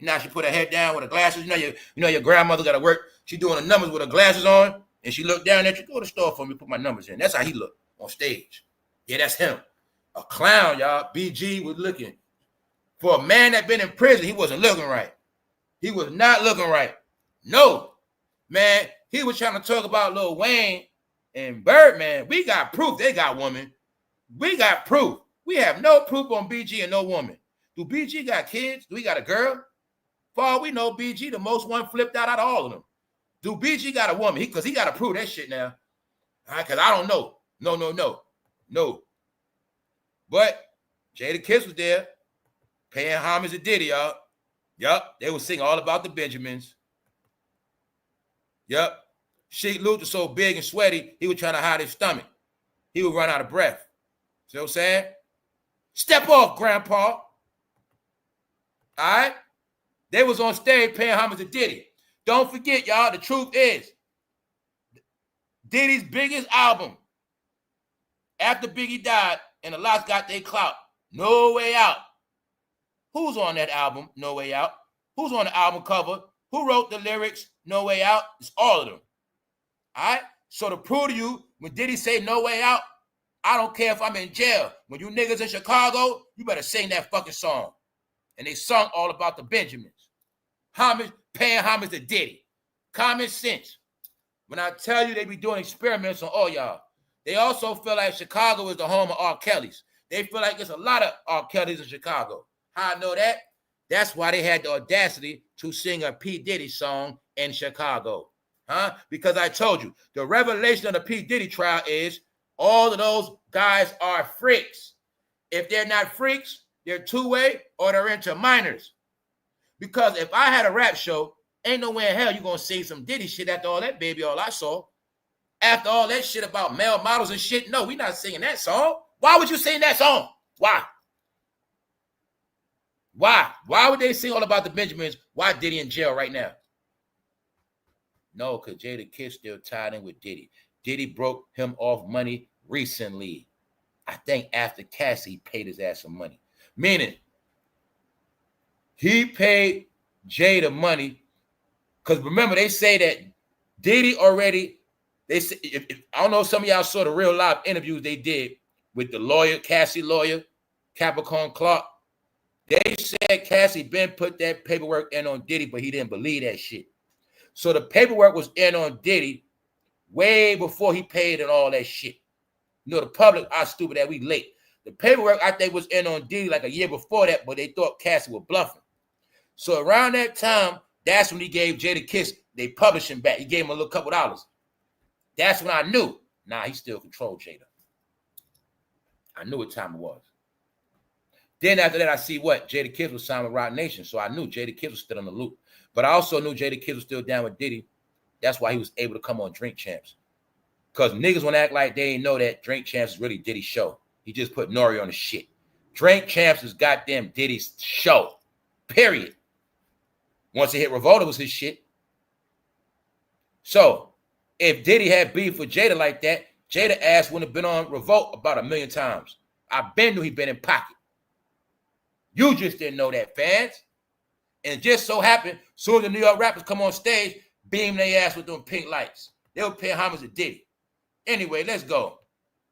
Now she put her head down with her glasses. You know your grandmother got to work. She doing the numbers with her glasses on, and she looked down at you. Go to the store for me. Put my numbers in. That's how he looked on stage. Yeah, that's him. A clown, y'all. BG was looking. For a man that been in prison, he wasn't looking right. He was not looking right. No, man. He was trying to talk about Lil Wayne and Birdman. We got proof they got woman. We got proof. We have no proof on BG and no woman. Do BG got kids? Do he got a girl? For all we know, BG the most one flipped out of all of them. Do BG got a woman? Because he got to prove that shit now. All right, because I don't know. No. But Jadakiss was there, paying homage to Diddy, y'all. Yup, they was singing all about the Benjamins. Yup. Sheik Luther so big and sweaty, he was trying to hide his stomach. He would run out of breath. See what I'm saying? Step off, Grandpa. All right? They was on stage paying homage to Diddy. Don't forget, y'all, the truth is, Diddy's biggest album after Biggie died and the Lots got their clout, No Way Out. Who's on that album, No Way Out? Who's on the album cover? Who wrote the lyrics, No Way Out? It's all of them. All right? So to prove to you, when Diddy say No Way Out, I don't care if I'm in jail. When you niggas in Chicago, you better sing that fucking song. And they sung all about the Benjamins. Homage, paying homage to Diddy. Common sense. When I tell you they be doing experiments on all y'all, they also feel like Chicago is the home of R. Kelly's. They feel like there's a lot of R. Kelly's in Chicago. How I know that? That's why they had the audacity to sing a P. Diddy song in Chicago. Because I told you, the revelation of the P. Diddy trial is all of those guys are freaks. If they're not freaks, they're two-way or they're into minors. Because if I had a rap show, ain't no way in hell you gonna sing some Diddy shit after all that, baby, all I saw. After all that shit about male models and shit, no, we not singing that song. Why would you sing that song? Why? Why would they sing all about the Benjamins? Why Diddy in jail right now? No, because Jadakiss still tied in with Diddy. Diddy broke him off money recently. I think after Cassie paid his ass some money. Meaning, he paid Jay the money. Because remember, they say that Diddy already, they say, I don't know if some of y'all saw the real live interviews they did with the lawyer, Cassie lawyer, Capricorn Clark. They said Cassie been put that paperwork in on Diddy, but he didn't believe that shit. So the paperwork was in on Diddy way before he paid and all that shit. You know, the public are stupid that we late. The paperwork, I think, was in on Diddy like a year before that, but they thought Cassie was bluffing. So around that time, that's when he gave Jadakiss, they published him back. He gave him a little couple dollars. That's when I knew. Nah, he still controlled Jada. I knew what time it was. Then after that, I see what? Jadakiss was signed with Roc Nation. So I knew Jadakiss was still in the loop. But I also knew Jadakiss was still down with Diddy. That's why he was able to come on Drink Champs. Because niggas want to act like they ain't know that Drink Champs is really Diddy's show. He just put Nori on the shit. Drink Champs is goddamn Diddy's show. Period. Once he hit Revolt, it was his shit. So, if Diddy had beef with Jada like that, Jada ass wouldn't have been on Revolt about 1 million times. I been knew he been in pocket. You just didn't know that, fans. And it just so happened, soon as the New York rappers come on stage, beam their ass with them pink lights. They were paying homage to Diddy. Anyway, let's go.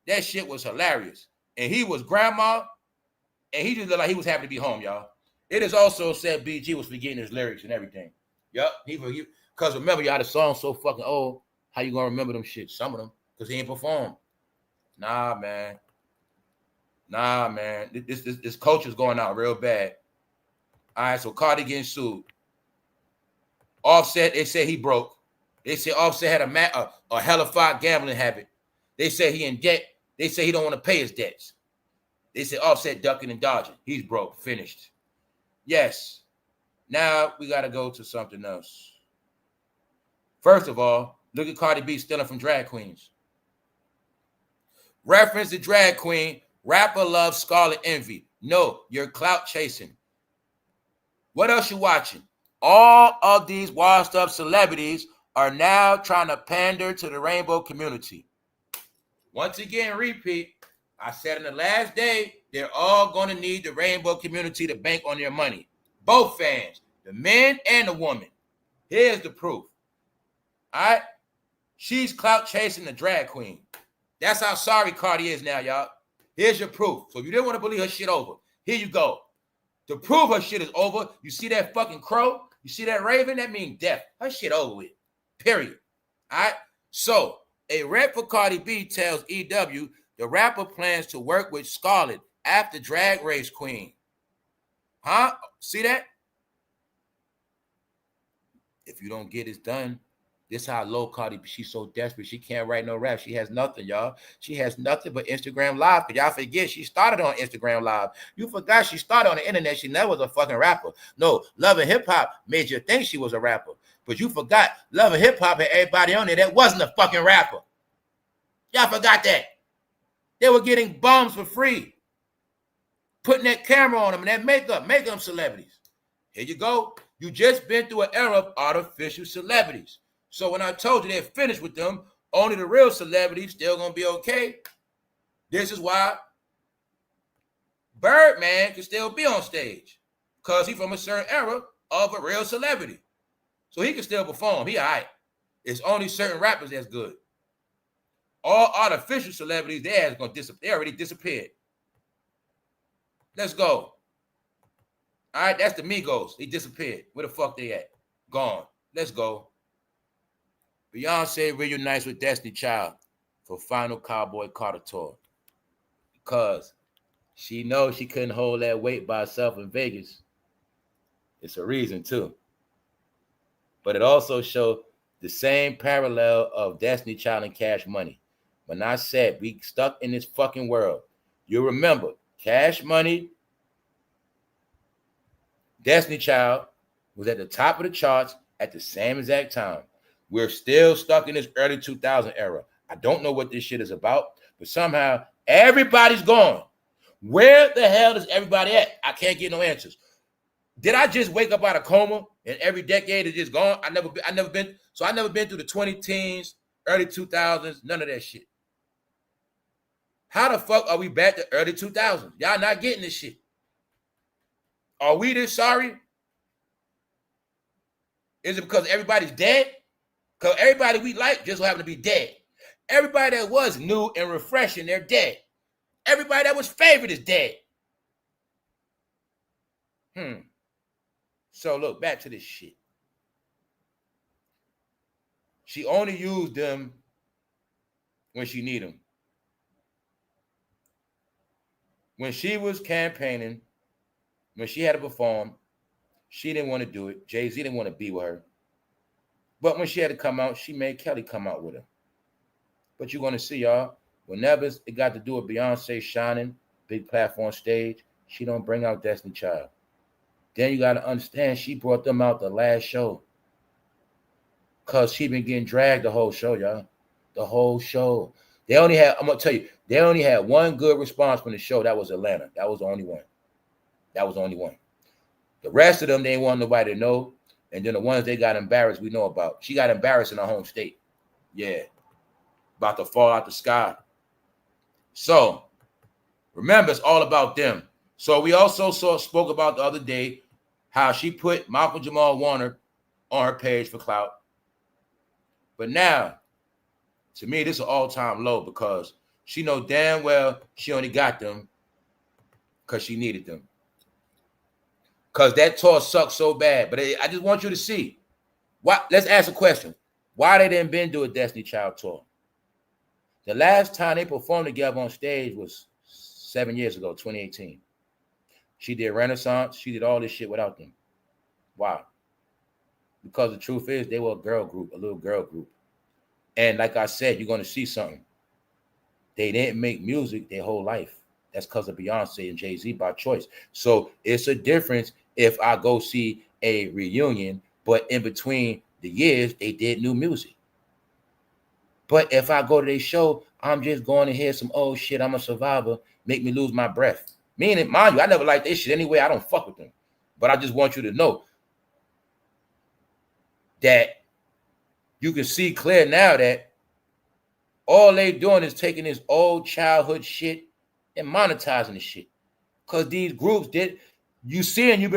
That shit was hilarious. And he was grandma, and he just looked like he was happy to be home, y'all. It is also said BG was forgetting his lyrics and everything. Yup. Because remember, y'all, the song's so fucking old. How you gonna remember them shit? Some of them. Because he ain't performed. Nah, man. This culture's going out real bad. All right, so Cardi getting sued. Offset, they say he broke. They say Offset had a hellified gambling habit. They say he in debt. They say he don't want to pay his debts. They say Offset ducking and dodging. He's broke. Finished. Yes. Now we got to go to something else. First of all, look at Cardi B stealing from drag queens. Reference to drag queen. Rapper loves Scarlet Envy. No, you're clout chasing. What else you watching? All of these washed up celebrities are now trying to pander to the rainbow community. Once again, repeat. I said in the last day, they're all going to need the rainbow community to bank on their money. Both fans, the men and the woman. Here's the proof. All right? She's clout chasing the drag queen. That's how sorry Cardi is now, y'all. Here's your proof. So if you didn't want to believe her shit over, here you go. To prove her shit is over, you see that fucking crow? You see that raven? That means death. Her shit over with. Period. All right? So, a rep for Cardi B tells EW the rapper plans to work with Scarlett after Drag Race Queen. Huh? See that? If you don't get it done, this how low Cardi B. She's so desperate. She can't write no rap. She has nothing, y'all. She has nothing but Instagram Live. But y'all forget she started on Instagram Live. You forgot she started on the internet. She never was a fucking rapper. No, Love and Hip Hop made you think she was a rapper. But you forgot Love and Hip Hop had everybody on there that wasn't a fucking rapper. Y'all forgot that. They were getting bombs for free. Putting that camera on them and that makeup, making them celebrities. Here you go. You just been through an era of artificial celebrities. So when I told you they're finished with them, only the real celebrities still gonna be okay. This is why Birdman can still be on stage. Because he's from a certain era of a real celebrity. So he can still perform. He all right. It's only certain rappers that's good. All artificial celebrities, their ass gonna disappear. They already disappeared. Let's go. All right, that's the Migos. They disappeared. Where the fuck they at? Gone. Let's go. Beyonce reunites with Destiny Child for final Cowboy Carter tour. Because she knows she couldn't hold that weight by herself in Vegas. It's a reason, too. But it also showed the same parallel of Destiny Child and Cash Money. When I said we stuck in this fucking world, you remember Cash Money, Destiny Child was at the top of the charts at the same exact time. We're still stuck in this early 2000 era. I don't know what this shit is about, but somehow everybody's gone. Where the hell is everybody at? I can't get no answers. Did I just wake up out of coma and every decade is just gone? I never been through the 20 teens, early 2000s, none of that shit. How the fuck are we back to early 2000s? Y'all not getting this shit. Are we this sorry? Is it because everybody's dead? Because everybody we like just happen to be dead. Everybody that was new and refreshing, they're dead. Everybody that was favorite is dead. So look, back to this shit. She only used them when she need them. When she was campaigning, when she had to perform, she didn't want to do it. Jay-Z didn't want to be with her. But when she had to come out, she made Kelly come out with her. But you're going to see, y'all, whenever it got to do with Beyonce shining, big platform stage, she don't bring out Destiny Child. Then you got to understand, she brought them out the last show. Because she been getting dragged the whole show, y'all. The whole show. They only had, I'm going to tell you, they only had one good response from the show. That was Atlanta. That was the only one. That was the only one. The rest of them, they didn't want nobody to know. And then the ones they got embarrassed, we know about. She got embarrassed in her home state. Yeah. About to fall out the sky. So, remember, it's all about them. So we also spoke about the other day how she put malcolmjamalwarner on her page for clout. But now, to me, this is an all-time low because she know damn well she only got them because she needed them. Because that tour sucked so bad. But I just want you to see. Let's ask a question. Why they didn't been do a Destiny Child tour? The last time they performed together on stage was 7 years ago, 2018. She did Renaissance. She did all this shit without them. Why? Because the truth is they were a girl group, a little girl group. And like I said, you're going to see something. They didn't make music their whole life. That's because of Beyonce and Jay-Z by choice. So it's a difference if I go see a reunion, but in between the years, they did new music. But if I go to their show, I'm just going to hear some old shit. I'm a survivor. Make me lose my breath. Meaning, mind you, I never liked this shit anyway. I don't fuck with them. But I just want you to know that you can see clear now that all they doing is taking this old childhood shit and monetizing the shit. Because these groups did, you see, and you've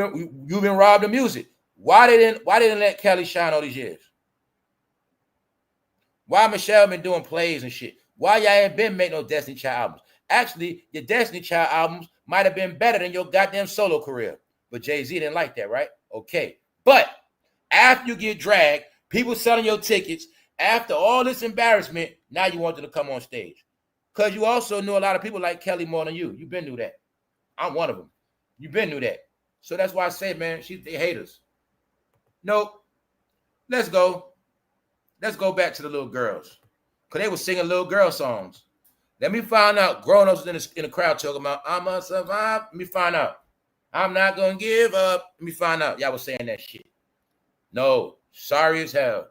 been robbed of music. Why they didn't let Kelly shine all these years? Why Michelle been doing plays and shit? Why y'all ain't been making no Destiny Child albums? Actually, your Destiny Child albums might have been better than your goddamn solo career. But Jay-Z didn't like that, right? Okay. But after you get dragged, people selling your tickets, after all this embarrassment, now you want them to come on stage. Because you also knew a lot of people like Kelly more than you. You've been through that. I'm one of them. You've been through that. So that's why I say, man, they hate us. Nope. Let's go. Let's go back to the little girls. Because they were singing little girl songs. Let me find out. Grown-ups in the crowd talking about, I'm a survive. Let me find out. I'm not going to give up. Let me find out. Y'all was saying that shit. No. Sorry as hell.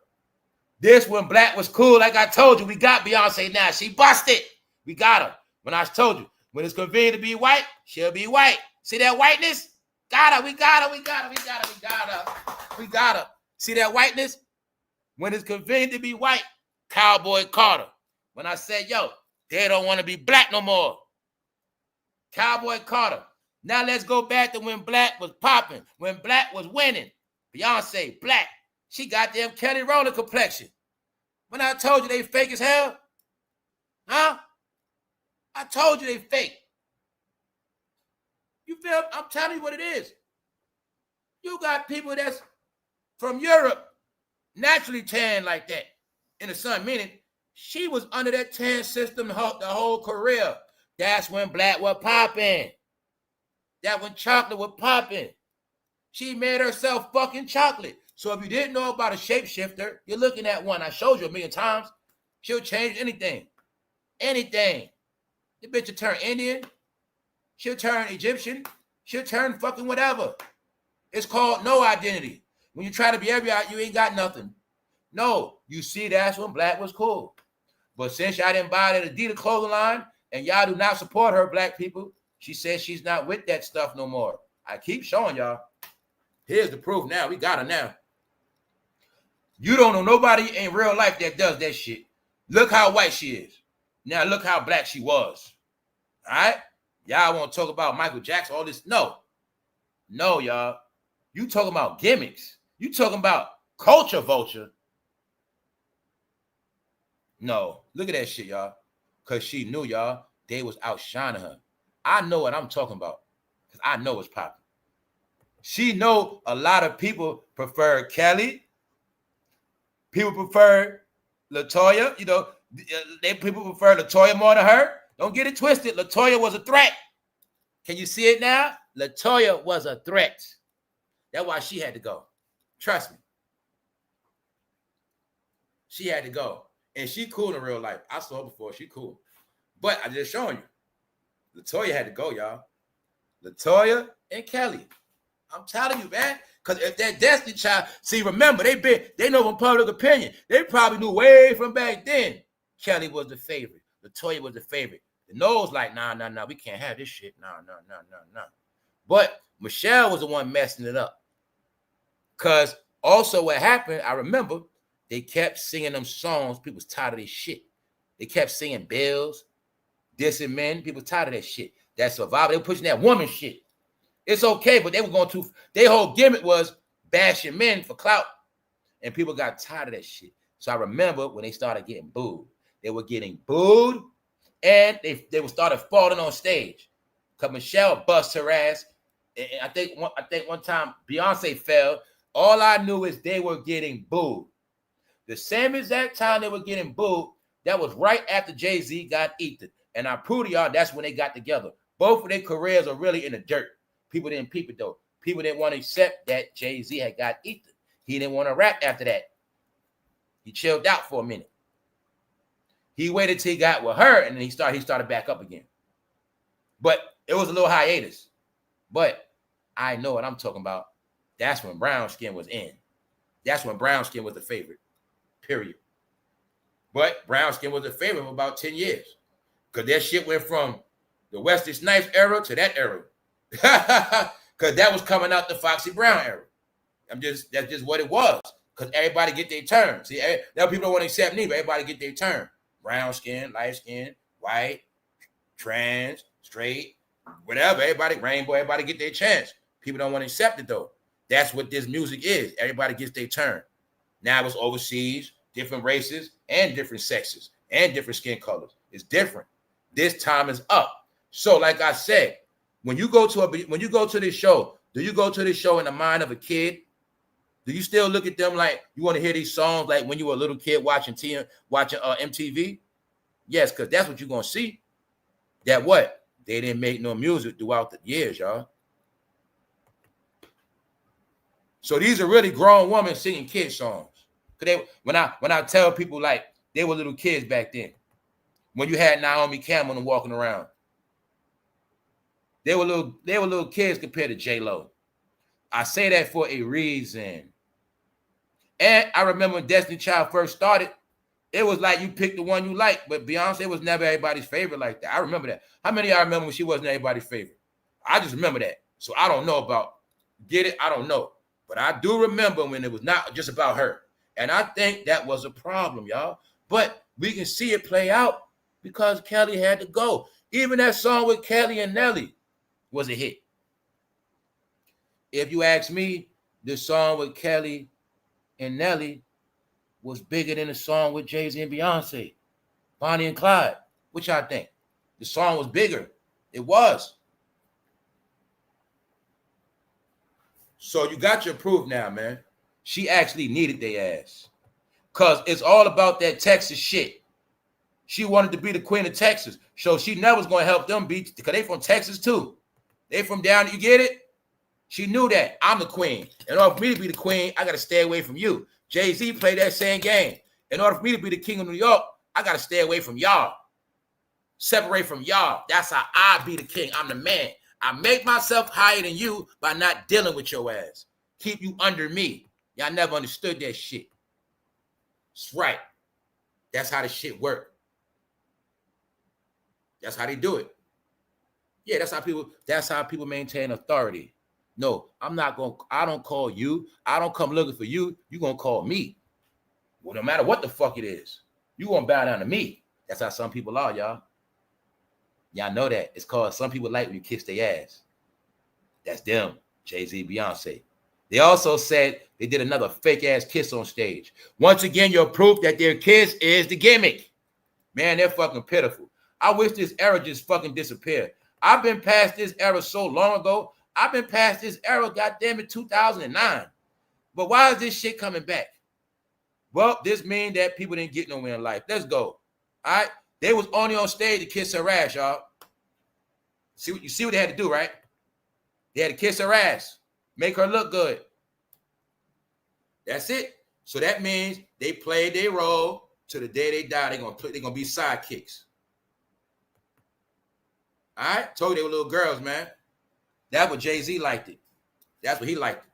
This when black was cool, like I told you, we got Beyonce now. She busted. We got her. When I told you, when it's convenient to be white, she'll be white. See that whiteness? Got her. We got her. We got her. We got her. We got her. We got her. See that whiteness? When it's convenient to be white, Cowboy Carter. When I said, yo, they don't want to be black no more. Cowboy Carter. Now let's go back to when black was popping, when black was winning. Beyonce, black. She got them Kelly Rowland complexion. When I told you they fake as hell, huh? I told you they fake. You feel? I'm telling you what it is. You got people that's from Europe, naturally tan like that in the sun, meaning she was under that tan system the whole career. That's when black was popping. That when chocolate was popping. She made herself fucking chocolate. So if you didn't know about a shapeshifter, you're looking at one. I showed you a million times. She'll change anything. Anything. The bitch will turn Indian. She'll turn Egyptian. She'll turn fucking whatever. It's called no identity. When you try to be everybody, you ain't got nothing. No, you see, that's when black was cool. But since y'all didn't buy the Adidas clothing line and y'all do not support her, black people, she says she's not with that stuff no more. I keep showing y'all. Here's the proof now. We got her now. You don't know nobody in real life that does that shit. Look how white she is. Now look how black she was. All right? Y'all want to talk about Michael Jackson, all this? No. No, y'all. You talking about gimmicks. You talking about culture vulture. No. Look at that shit, y'all. Because she knew, y'all, they was outshining her. I know what I'm talking about. Because I know it's popping. She know a lot of people prefer Kelly. People prefer LaToya. You know, people prefer LaToya more than her. Don't get it twisted. LaToya was a threat. Can you see it now? LaToya was a threat. That's why she had to go. Trust me. She had to go. And she cool in real life. I saw her before. She cool. But I just showing you. LaToya had to go, y'all. LaToya and Kelly. I'm telling you, man. Because if that Destiny Child, see, remember, they know from public opinion. They probably knew way from back then. Kelly was the favorite. LaToya was the favorite. The nose like, nah, we can't have this shit. Nah. But Michelle was the one messing it up. Because also what happened, I remember, they kept singing them songs. People was tired of this shit. They kept singing bills, dissing men. People was tired of that shit. That survival. They were pushing that woman shit. It's okay, but they were going to, their whole gimmick was bashing men for clout. And people got tired of that shit. So I remember when they started getting booed. They were getting booed and they were started falling on stage. Because Michelle bust her ass. And I think one time Beyonce fell. All I knew is they were getting booed. The same exact time they were getting booed, that was right after Jay-Z got eaten. And I prove to y'all that's when they got together. Both of their careers are really in the dirt. People didn't peep it though. People didn't want to accept that Jay-Z had got eaten. He didn't want to rap after that. He chilled out for a minute. He waited till he got with her, and then he started back up again. But it was a little hiatus. But I know what I'm talking about. That's when brown skin was in. That's when brown skin was the favorite. Period. But brown skin was the favorite for about 10 years. Because that shit went from the Wesley Snipes era to that era. Because that was coming out the Foxy Brown era. That's just what it was. Because everybody get their turn. See, now people don't want to accept me, but everybody get their turn. Brown skin, light skin, white, trans, straight, whatever. Everybody, rainbow, everybody get their chance. People don't want to accept it though. That's what this music is. Everybody gets their turn. Now it's overseas, different races, and different sexes, and different skin colors. It's different. This time is up. So, like I said, when you go to this show, do you go to this show in the mind of a kid? Do you still look at them like you want to hear these songs like when you were a little kid watching MTV? Yes, because that's what you're gonna see. That what? They didn't make no music throughout the years, y'all. So these are really grown women singing kid songs. When I tell people like they were little kids back then, when you had Naomi Campbell and walking around, they were little kids compared to J-Lo. I say that for a reason. And I remember when Destiny Child first started, it was like you picked the one you like, but Beyonce was never everybody's favorite like that. I remember that. How many of y'all remember when she wasn't everybody's favorite? I just remember that. So I don't know about, get it? I don't know. But I do remember when it was not just about her. And I think that was a problem, y'all. But we can see it play out because Kelly had to go. Even that song with Kelly and Nelly was a hit. If you ask me, the song with Kelly and Nelly was bigger than the song with Jay-Z and Beyonce, Bonnie and Clyde. Which I think the song was bigger. It was. So you got your proof now, man. She actually needed their ass. Because it's all about that Texas shit. She wanted to be the queen of Texas. So she never was going to help them beat, because they from Texas too. They from down, you get it? She knew that. I'm the queen. In order for me to be the queen, I got to stay away from you. Jay-Z played that same game. In order for me to be the king of New York, I got to stay away from y'all. Separate from y'all. That's how I be the king. I'm the man. I make myself higher than you by not dealing with your ass. Keep you under me. Y'all never understood that shit. That's right. That's how the shit work. That's how they do it. Yeah, that's how people maintain authority. No, I don't call you. I don't come looking for you. You gonna call me. Well, no matter what the fuck it is, you gonna bow down to me. That's how some people are, y'all. Y'all know that. It's called some people like when you kiss their ass. That's them, Jay-Z, Beyonce. They also said they did another fake ass kiss on stage. Once again, your proof that their kiss is the gimmick. Man, they're fucking pitiful. I wish this era just fucking disappeared. I've been past this era so long ago. I've been past this era, goddamn it, 2009. But why is this shit coming back? Well, this means that people didn't get nowhere in life. Let's go. All right? They was only on stage to kiss her ass, y'all. You see what they had to do, right? They had to kiss her ass. Make her look good. That's it. So that means they played their role to the day they die. They're gonna be sidekicks. All right? Told you they were little girls, man. That's what Jay-Z liked it. That's what he liked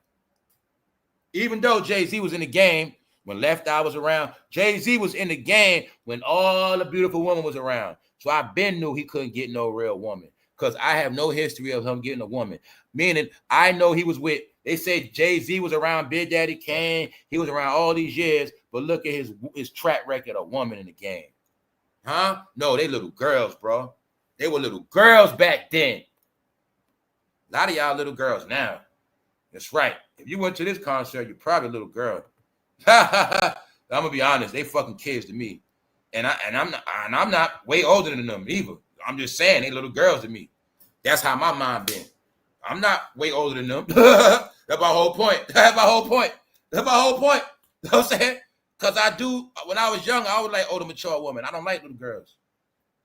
it. Even though Jay-Z was in the game when Left Eye was around, Jay-Z was in the game when all the beautiful women was around. So I been knew he couldn't get no real woman because I have no history of him getting a woman. Meaning, I know he was with, they say Jay-Z was around Big Daddy Kane. He was around all these years, but look at his track record of woman in the game. Huh? No, they little girls, bro. They were little girls back then. A lot of y'all little girls now. That's right. If you went to this concert, you're probably a little girl. I'm gonna be honest, they fucking kids to me. And I'm not way older than them either. I'm just saying they little girls to me. That's how my mind been. I'm not way older than them. That's my whole point. That's my whole point. That's my whole point. You know what I'm saying? Because when I was young, I was like older, mature women. I don't like little girls.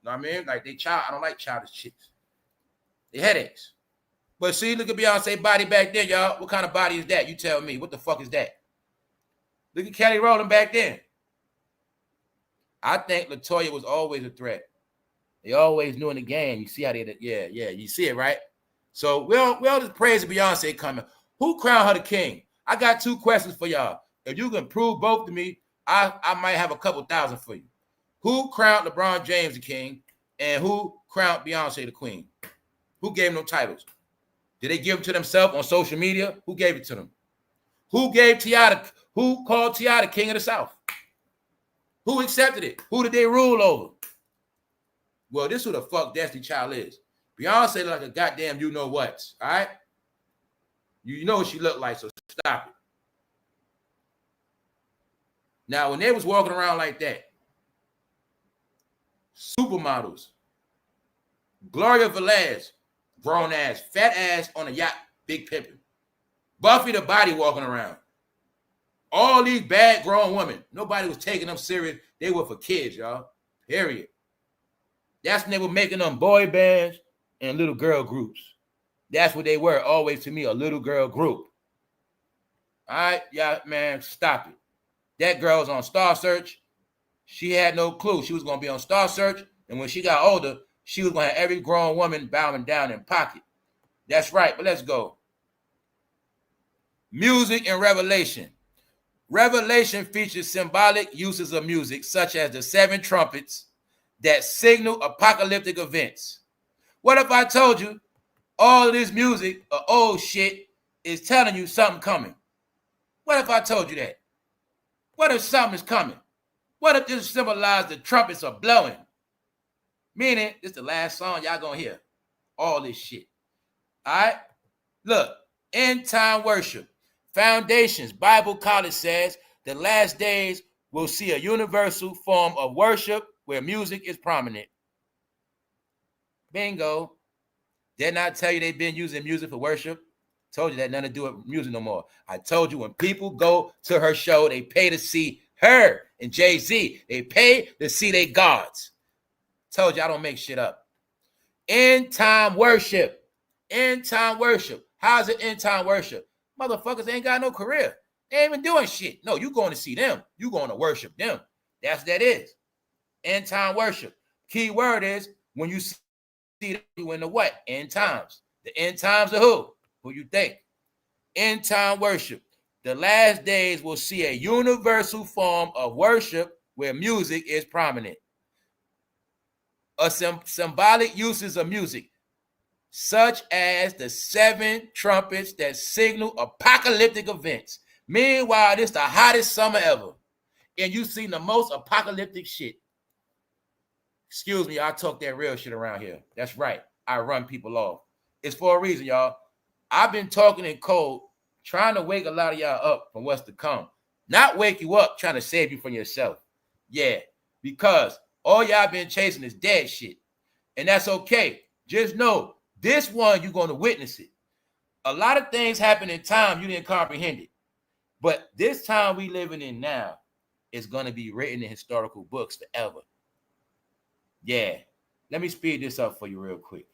You know what I mean? Like I don't like childish chicks. They headaches. But see, look at Beyonce body back there, y'all. What kind of body is that? You tell me. What the fuck is that? Look at Kelly Rowland back then. I think LaToya was always a threat. They always knew in the game. You see how they did? Yeah. You see it, right? So we all just praise Beyonce coming. Who crowned her the king? I got two questions for y'all. If you can prove both to me, I might have a couple thousand for you. Who crowned LeBronjames the king? And who crowned Beyonce the queen? Who gave them no titles? Did they give them to themselves on social media? Who gave it to them? Who called T.I. the king of the South? Who accepted it? Who did they rule over? Well, this is who the fuck Destiny Child is. Beyonce like a goddamn you-know-what, all right? You know what she looked like, so stop it. Now, when they was walking around like that, supermodels, Gloria Velez, grown ass, fat ass on a yacht, big pimpin'. Buffy the Body walking around. All these bad grown women. Nobody was taking them serious. They were for kids, y'all. Period. That's when they were making them boy bands and little girl groups. That's what they were always to me, a little girl group. All right, yeah, man, stop it. That girl was on Star Search. She had no clue. She was going to be on Star Search, and when she got older, she was going to have every grown woman bowing down in pocket. That's right, but let's go. Music and Revelation. Revelation features symbolic uses of music, such as the 7 trumpets that signal apocalyptic events. What if I told you all of this music or old shit is telling you something coming? What if I told you that? What if something's coming? What if this symbolized the trumpets are blowing? Meaning, this is the last song y'all gonna hear. All this shit. All right? Look, end time worship. Foundations Bible College says the last days will see a universal form of worship where music is prominent. Bingo. Didn't I tell you they've been using music for worship? Told you that nothing to do with music no more. I told you when people go to her show, they pay to see her and Jay-Z. They pay to see their gods. Told you I don't make shit up. End time worship. End time worship. How's it end time worship? Motherfuckers ain't got no career. They ain't even doing shit. No, you going to see them. You going to worship them. That's what that is. End time worship. Key word is when you see you in the what? End times. The end times of who? Who you think? End time worship. The last days will see a universal form of worship where music is prominent. Symbolic uses of music, such as the 7 trumpets that signal apocalyptic events. Meanwhile, this the hottest summer ever, and you seen the most apocalyptic shit. Excuse me, I talk that real shit around here. That's right. I run people off. It's for a reason, y'all. I've been talking in code, trying to wake a lot of y'all up from what's to come. Not wake you up, trying to save you from yourself. Yeah, because all y'all been chasing is dead shit. And that's okay. Just know, this one, you're going to witness it. A lot of things happen in time you didn't comprehend it. But this time we living in now is going to be written in historical books forever. Yeah. Let me speed this up for you real quick.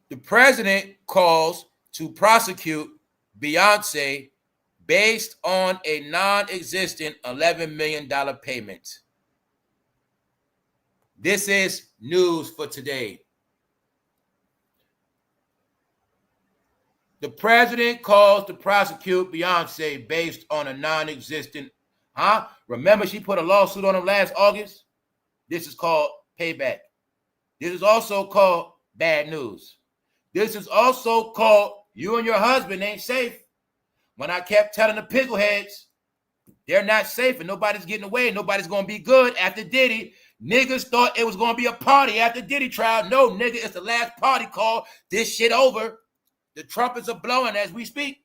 The president calls to prosecute Beyonce based on a non-existent $11 million payment. This is news for today. The president calls to prosecute Beyonce based on a non-existent, Remember she put a lawsuit on him last August? This is called payback. This is also called bad news. This is also called you and your husband ain't safe. When I kept telling the pickleheads, they're not safe and nobody's getting away. Nobody's going to be good after Diddy. Niggas thought it was going to be a party after Diddy trial. No, nigga, it's the last party call. This shit over. The trumpets are blowing as we speak.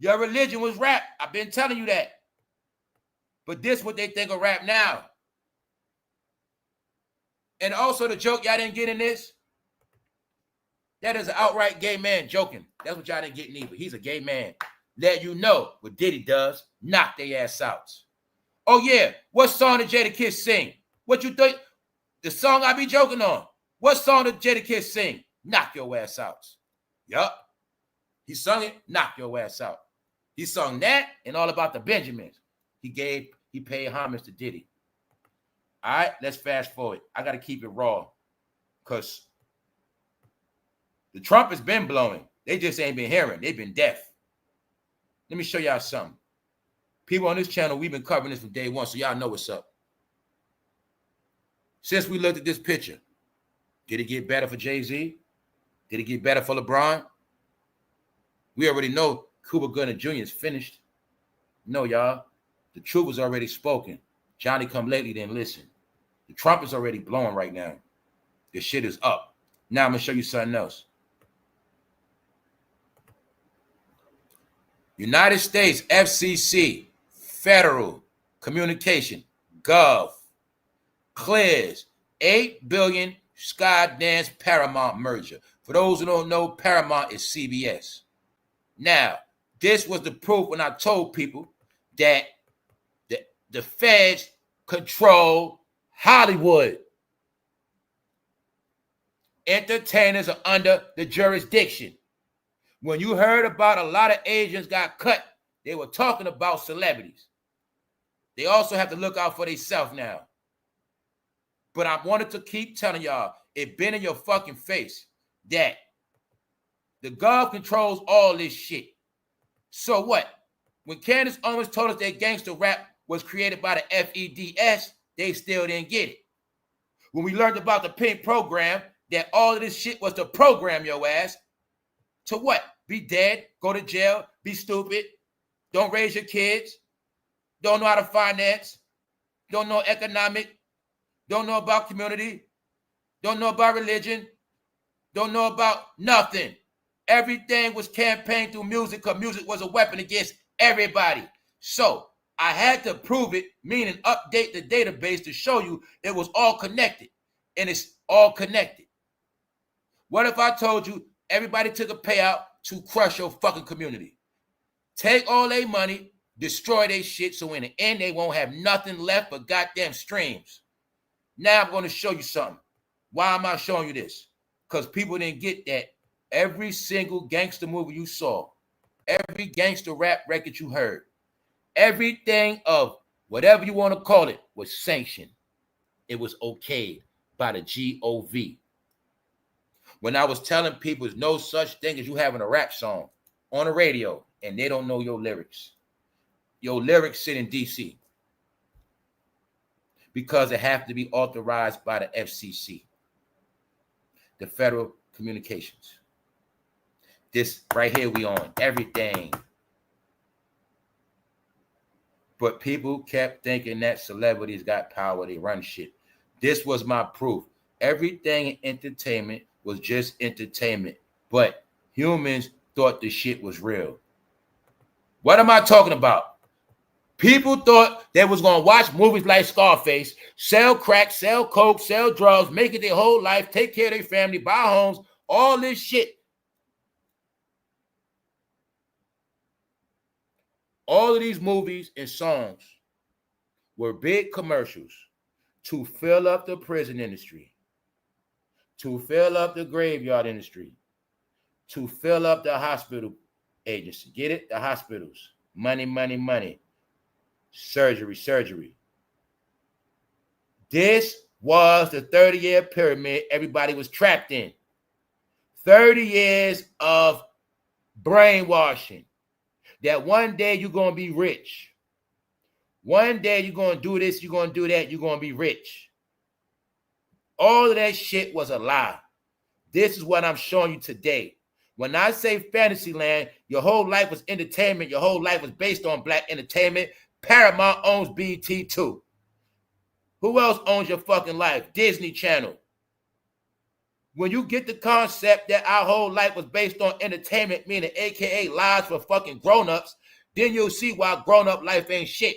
Your religion was rap. I've been telling you that. But this what they think of rap now. And also the joke y'all didn't get in this. That is an outright gay man joking. That's what y'all didn't get neither. He's a gay man. Let you know what Diddy does. Knock their ass out. Oh, yeah. What song did Jadakiss sing? What you think? The song I be joking on. What song did Jadakiss sing? Knock your ass out. Yup. He sung it. Knock your ass out. He sung that and all about the Benjamins. He paid homage to Diddy. All right, let's fast forward. I got to keep it raw because the trumpet's been blowing. They just ain't been hearing. They've been deaf. Let me show y'all something. People on this channel, we've been covering this from day one, so y'all know what's up. Since we looked at this picture, did it get better for Jay-Z? Did it get better for LeBron? We already know Cuba Gooding Jr. is finished. No, y'all. The truth was already spoken. Johnny come lately didn't listen. The trumpet's already blowing right now. The shit is up. Now I'm going to show you something else. United States FCC, Federal Communication, Gov, clears $8 billion Skydance Paramount merger. For those who don't know, Paramount is CBS. Now, this was the proof when I told people that the feds control Hollywood. Entertainers are under the jurisdiction. When you heard about a lot of agents got cut, they were talking about celebrities. They also have to look out for themselves now. But I wanted to keep telling y'all, it been in your fucking face that the gov controls all this shit. So what? When Candace Owens told us that gangster rap was created by the FEDS, they still didn't get it. When we learned about the Pimp program, that all of this shit was to program your ass to what? Be dead, go to jail, be stupid, don't raise your kids, don't know how to finance, don't know economic, don't know about community, don't know about religion, don't know about nothing. Everything was campaigned through music because music was a weapon against everybody. So I had to prove it, meaning update the database to show you it was all connected. And it's all connected. What if I told you everybody took a payout to crush your fucking community? Take all their money, destroy their shit, so in the end they won't have nothing left but goddamn streams. Now I'm going to show you something. Why am I showing you this? Because people didn't get that. Every single gangster movie you saw, every gangster rap record you heard, everything of whatever you want to call it was sanctioned. It was okayed by the GOV. When I was telling people there's no such thing as you having a rap song on the radio and they don't know your lyrics. Your lyrics sit in DC because it have to be authorized by the FCC, the Federal Communications. This right here we on everything. But people kept thinking that celebrities got power, they run shit. This was my proof. Everything in entertainment was just entertainment, but humans thought the shit was real. What am I talking about? People thought they was going to watch movies like Scarface, sell crack, sell coke, sell drugs, make it their whole life, take care of their family, buy homes, all this shit. All of these movies and songs were big commercials to fill up the prison industry, to fill up the graveyard industry, to fill up the hospital agency. Get it? The hospitals. Money, money, money. Surgery, surgery. This was the 30-year pyramid everybody was trapped in. 30 years of brainwashing. That one day you're going to be rich. One day you're going to do this, you're going to do that, you're going to be rich. All of that shit was a lie. This is what I'm showing you today. When I say Fantasyland, your whole life was entertainment, your whole life was based on black entertainment. Paramount owns BET too. Who else owns your fucking life? Disney Channel. When you get the concept that our whole life was based on entertainment, meaning AKA lies for fucking grown-ups, then you'll see why grown-up life ain't shit.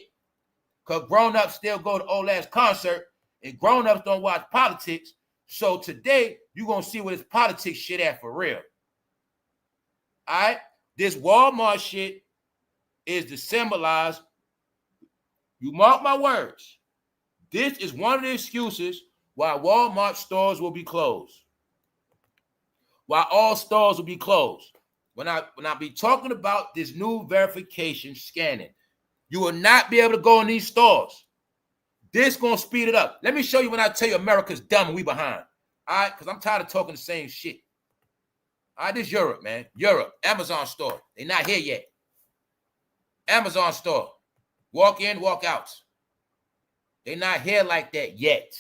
Because grown-ups still go to old ass concert and grown-ups don't watch politics. So today, you're going to see what this politics shit at for real. All right? This Walmart shit is to symbolize, you mark my words, this is one of the excuses why Walmart stores will be closed. Why all stores will be closed. When I be talking about this new verification scanning, you will not be able to go in these stores. This gonna speed it up. Let me show you when I tell you America's dumb and we behind. All right, because I'm tired of talking the same shit. All right, this Europe, man. Europe, Amazon store. They not here yet. Amazon store. Walk in, walk out. They not here like that yet.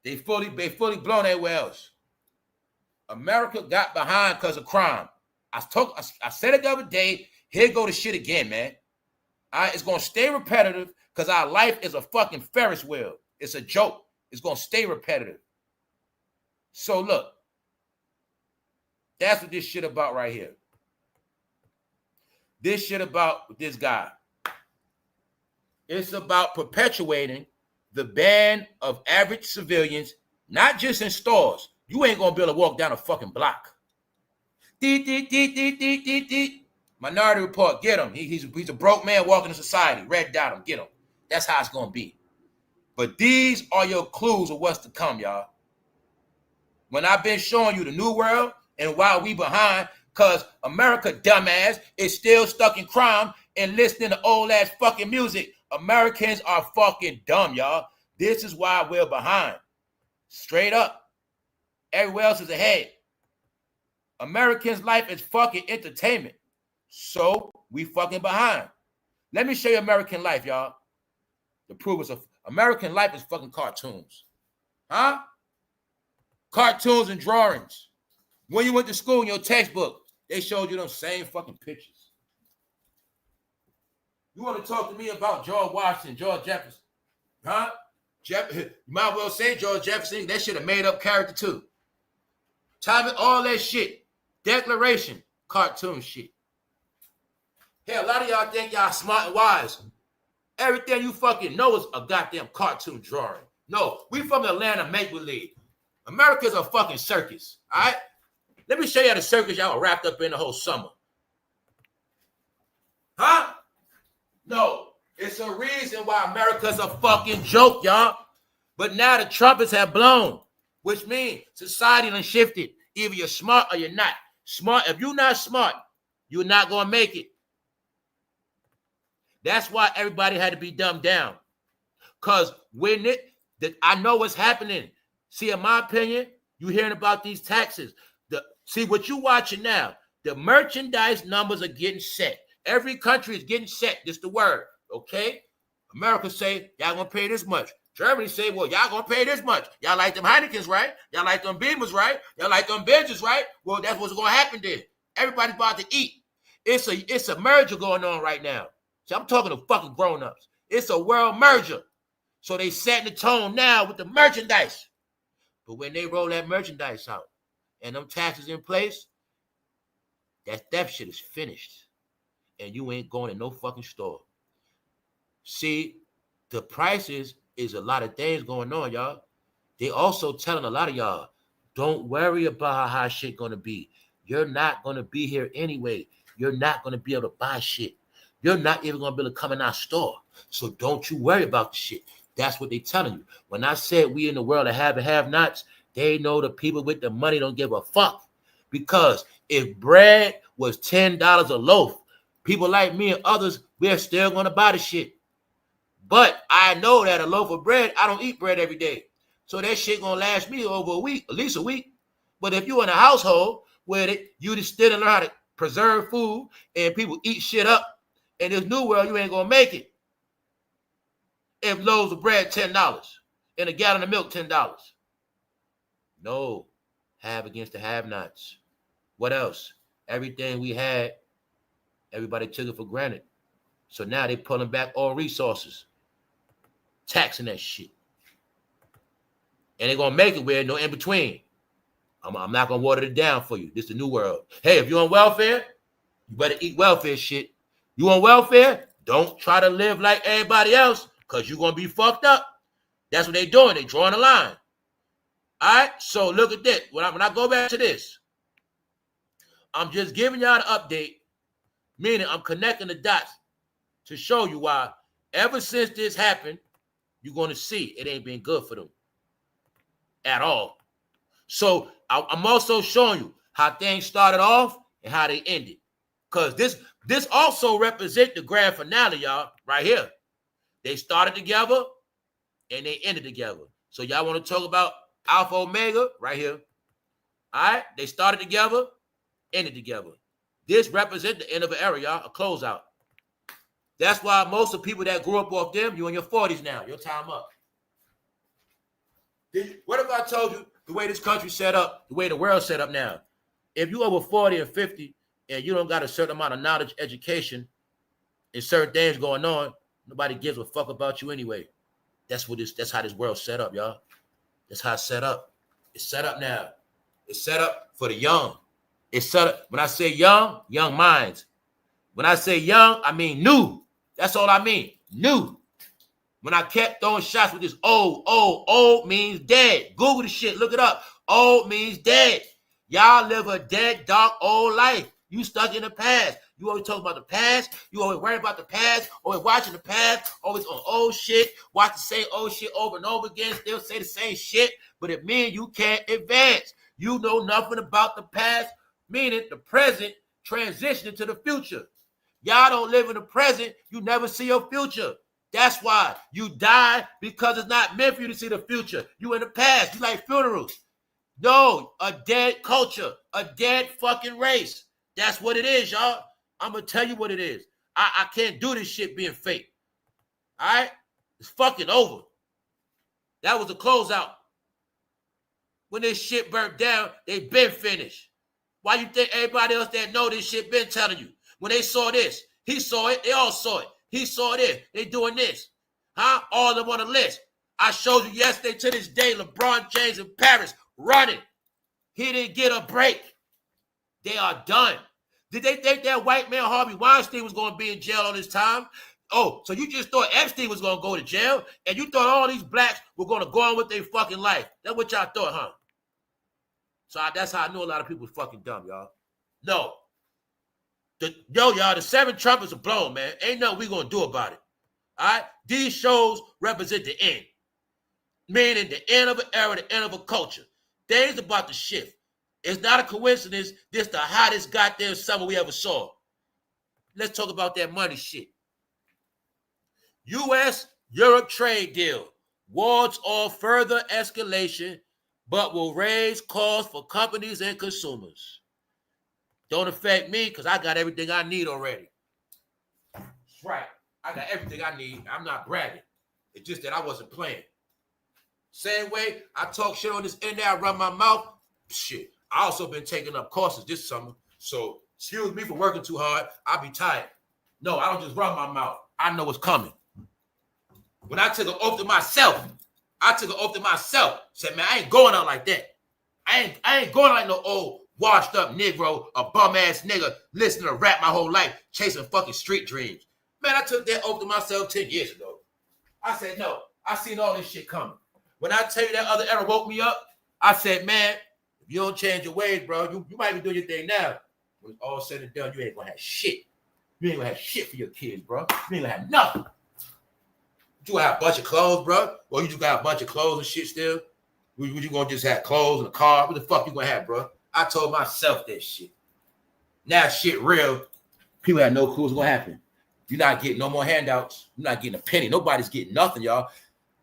They fully blown everywhere else. America got behind because of crime. I said it the other day. Here go the shit again, man. All right, it's going to stay repetitive because our life is a fucking Ferris wheel. It's a joke. It's going to stay repetitive. So look, that's what this shit about right here. This shit about this guy. It's about perpetuating the ban of average civilians, not just in stores. You ain't gonna be able to walk down a fucking block. Minority Report, get him. He's a broke man walking in society. Red dot him, get him. That's how it's gonna be. But these are your clues of what's to come, y'all. When I've been showing you the new world and why we behind, because America, dumbass, is still stuck in crime and listening to old ass fucking music. Americans are fucking dumb, y'all. This is why we're behind. Straight up. Everywhere else is ahead. Americans' life is fucking entertainment. So we fucking behind. Let me show you American life, y'all. The proof is American life is fucking cartoons. Huh? Cartoons and drawings. When you went to school in your textbook, they showed you them same fucking pictures. You want to talk to me about George Washington, George Jefferson? Huh? You might well say George Jefferson. That shit a made up character too. Time all that shit. Declaration. Cartoon shit. Hell, a lot of y'all think y'all smart and wise. Everything you fucking know is a goddamn cartoon drawing. No, we from the land of make-believe. America's a fucking circus, all right? Let me show you the circus y'all were wrapped up in the whole summer. Huh? No, it's a reason why America's a fucking joke, y'all. But now the trumpets have blown, which means society done shifted. Either you're smart or you're not. Smart, if you're not smart, you're not going to make it. That's why everybody had to be dumbed down. Because I know what's happening. See, in my opinion, you hearing about these taxes. See, what you watching now, the merchandise numbers are getting set. Every country is getting set. This the word, okay? America say, y'all gonna pay this much. Germany say, well, y'all gonna pay this much. Y'all like them Heinekens, right? Y'all like them Beamers, right? Y'all like them Benzes, right? Well, that's what's gonna happen then. Everybody's about to eat. It's a merger going on right now. See, I'm talking to fucking grown-ups. It's a world merger. So they setting the tone now with the merchandise. But when they roll that merchandise out and them taxes in place, that shit is finished. And you ain't going to no fucking store. See, the prices is a lot of things going on, y'all. They also telling a lot of y'all, don't worry about how shit gonna be. You're not gonna be here anyway. You're not gonna be able to buy shit. You're not even gonna be able to come in our store. So don't you worry about the shit. That's what they telling you. When I said we in the world of have and have-nots, they know the people with the money don't give a fuck. Because if bread was $10 a loaf, people like me and others, we're still going to buy the shit. But I know that a loaf of bread, I don't eat bread every day. So that shit going to last me over a week, at least a week. But if you're in a household where you just still learn how to preserve food and people eat shit up, in this new world, you ain't going to make it. If loaves of bread, $10, and a gallon of milk, $10. No, have against the have-nots. What else? Everything we had, everybody took it for granted. So now they pulling back all resources, taxing that shit. And they're going to make it where no in between. I'm not going to water it down for you. This is the new world. Hey, if you're on welfare, you better eat welfare shit. You on welfare? Don't try to live like everybody else because you're going to be fucked up. That's what they're doing. They're drawing a line. All right? So look at this. When I go back to this, I'm just giving y'all the update, meaning I'm connecting the dots to show you why ever since this happened, you're going to see it ain't been good for them at all. So I'm also showing you how things started off and how they ended. Because this also represents the grand finale, y'all, right here. They started together and they ended together. So y'all want to talk about Alpha Omega right here. All right? They started together, ended together. This represents the end of an era, y'all, a closeout. That's why most of the people that grew up off them, you in your 40s now. Your time up. What if I told you the way this country set up, the way the world set up now? If you over 40 or 50 and you don't got a certain amount of knowledge, education, and certain things going on, nobody gives a fuck about you anyway. That's how this world's set up, y'all. That's how it's set up. It's set up now. It's set up for the young. It's set up. When I say young, young minds. When I say young, I mean new. That's all I mean. New. When I kept throwing shots with this old means dead. Google the shit. Look it up. Old means dead. Y'all live a dead, dark, old life. You stuck in the past. You always talk about the past. You always worry about the past. Always watching the past. Always on old shit. Watch the same old shit over and over again. Still say the same shit. But it means you can't advance. You know nothing about the past, meaning the present transitioning to the future. Y'all don't live in the present. You never see your future. That's why you die, because it's not meant for you to see the future. You in the past. You like funerals. No, a dead culture, a dead fucking race. That's what it is, y'all. I'm going to tell you what it is. I can't do this shit being fake. All right? It's fucking over. That was a closeout. When this shit burnt down, they been finished. Why you think everybody else that know this shit been telling you? When they saw this, he saw it, they all saw it. He saw this, they doing this. Huh? All of them on the list. I showed you yesterday to this day, LeBronjames in Paris running. He didn't get a break. They are done. Did they think that white man Harvey Weinstein was going to be in jail all this time? Oh, so you just thought Epstein was going to go to jail, and you thought all these blacks were going to go on with their fucking life. That's what y'all thought, huh? So that's how I know a lot of people are fucking dumb, y'all. No. Y'all, the 7 trumpets are blown, man. Ain't nothing we going to do about it. All right? These shows represent the end. Meaning the end of an era, the end of a culture. Things about to shift. It's not a coincidence. This the hottest goddamn summer we ever saw. Let's talk about that money shit. U.S.-Europe trade deal wards off further escalation, but will raise costs for companies and consumers. Don't affect me because I got everything I need already. That's right. I got everything I need. I'm not bragging. It's just that I wasn't playing. Same way I talk shit on this internet, I run my mouth. Shit. I also been taking up courses this summer. So excuse me for working too hard. I'll be tired. No, I don't just run my mouth. I know what's coming. When I took an oath to myself, said, man, I ain't going out like that. I ain't going out like no old washed up Negro, a bum ass nigga, listening to rap my whole life, chasing fucking street dreams. Man, I took that oath to myself 10 years ago. I said, no, I seen all this shit coming. When I tell you that other era woke me up, I said, man, if you don't change your ways, bro, you might be doing your thing now. When it's all said and done, you ain't gonna have shit. You ain't gonna have shit for your kids, bro. You ain't gonna have nothing. You gonna have a bunch of clothes, bro? Or you just got a bunch of clothes and shit still? You gonna just have clothes and a car? What the fuck you gonna have, bro? I told myself that shit. Now shit real. People have no clue what's gonna happen. You're not getting no more handouts. You're not getting a penny. Nobody's getting nothing, y'all.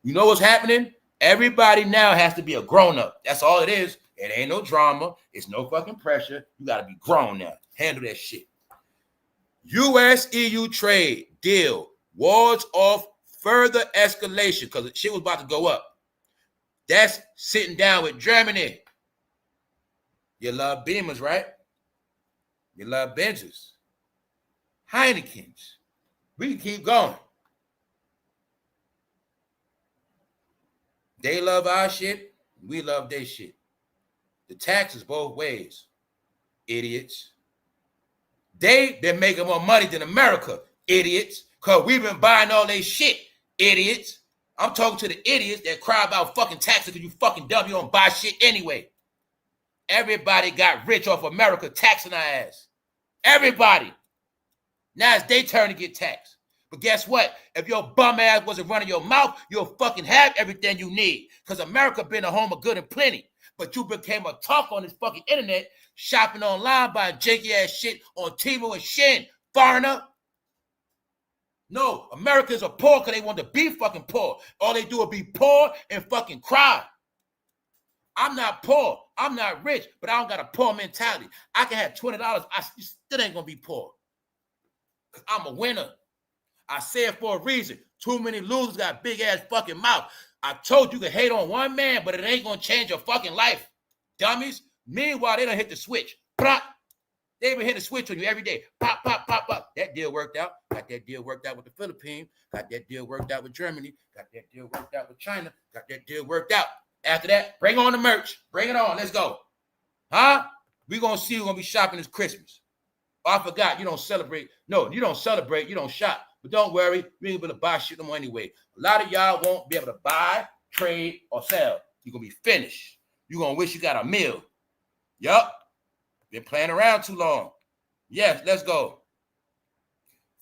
You know what's happening? Everybody now has to be a grown-up. That's all it is. It ain't no drama. It's no fucking pressure. You gotta be grown now. Handle that shit. U.S.-EU trade deal wards off further escalation because shit was about to go up. That's sitting down with Germany. You love Beamers, right? You love Benzes. Heinekens. We can keep going. They love our shit. We love their shit. The taxes both ways. Idiots. They been making more money than America. Idiots. Because we've been buying all their shit. Idiots. I'm talking to the idiots that cry about fucking taxes because you fucking dumb. You don't buy shit anyway. Everybody got rich off America taxing our ass. Everybody. Now it's their turn to get taxed. But guess what? If your bum ass wasn't running your mouth, you'll fucking have everything you need. Because America been a home of good and plenty. But you became a talk on this fucking internet, shopping online, buying janky ass shit on Temu and Shin. Foreigner. No, Americans are poor because they want to be fucking poor. All they do is be poor and fucking cry. I'm not poor. I'm not rich, but I don't got a poor mentality. I can have $20. I still ain't going to be poor. Because I'm a winner. I say it for a reason. Too many losers got big ass fucking mouth. I told you to hate on one man, but it ain't going to change your fucking life. Dummies. Meanwhile, they done hit the switch. Pop. They been hitting the switch on you every day. Pop, pop, pop, pop. That deal worked out. Got that deal worked out with the Philippines. Got that deal worked out with Germany. Got that deal worked out with China. Got that deal worked out. After that, bring on the merch. Bring it on. Let's go. Huh? We're going to see who's going to be shopping this Christmas. Oh, I forgot. You don't celebrate. No, you don't celebrate. You don't shop. But don't worry. You ain't able to buy shit no more anyway. A lot of y'all won't be able to buy, trade, or sell. You're going to be finished. You're going to wish you got a meal. Yup. Been playing around too long. Yes, let's go.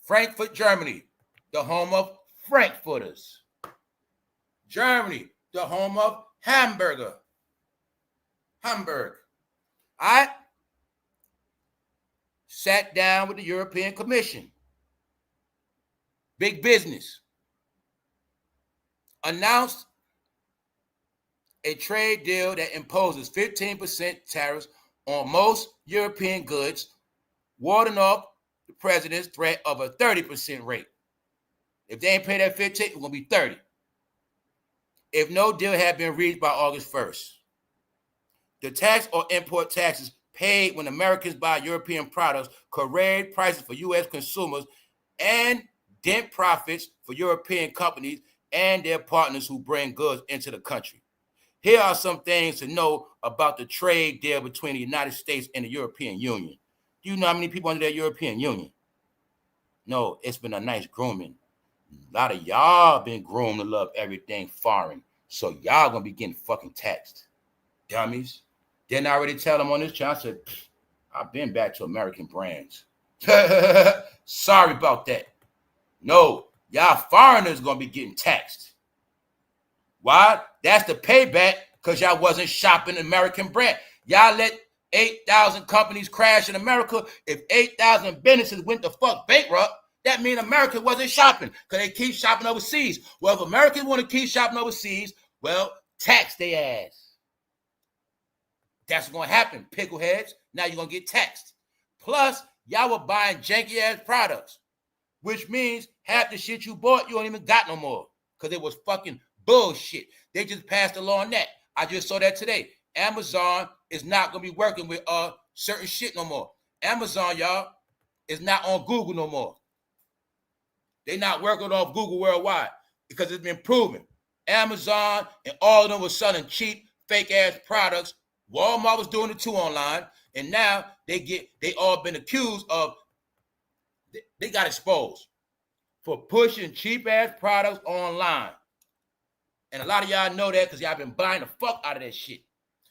Frankfurt, Germany, the home of Frankfurters. Germany, the home of Hamburg. All right? Sat down with the European Commission. Big business. Announced a trade deal that imposes 15% tariffs on most European goods, warding off the president's threat of a 30% rate. If they ain't pay that 15, it's going to be 30. If no deal had been reached by August 1st. The tax or import taxes paid when Americans buy European products could raise prices for U.S. consumers and dent profits for European companies and their partners who bring goods into the country. Here are some things to know about the trade deal between the United States and the European Union. Do you know how many people under the European Union? No, it's been a nice grooming. A lot of y'all been groomed to love everything foreign. So y'all gonna be getting fucking taxed. Dummies. Didn't I already tell them on this channel? I said, I've been back to American brands. Sorry about that. No, y'all foreigners gonna be getting taxed. Why? That's the payback because y'all wasn't shopping American brand. Y'all let 8,000 companies crash in America. If 8,000 businesses went to fuck bankrupt, that means America wasn't shopping because they keep shopping overseas. Well, if Americans want to keep shopping overseas, well, tax their ass. That's what's going to happen, pickleheads. Now you're going to get taxed. Plus, y'all were buying janky-ass products, which means half the shit you bought, you don't even got no more because it was fucking bullshit. They just passed a law on that. I just saw that today. Amazon is not going to be working with certain shit no more. Amazon, y'all, is not on Google no more. They're not working off Google worldwide because it's been proven. Amazon and all of them were selling cheap, fake-ass products. Walmart was doing it too online. And now they all been accused of, they got exposed for pushing cheap-ass products online. And a lot of y'all know that because y'all been buying the fuck out of that shit.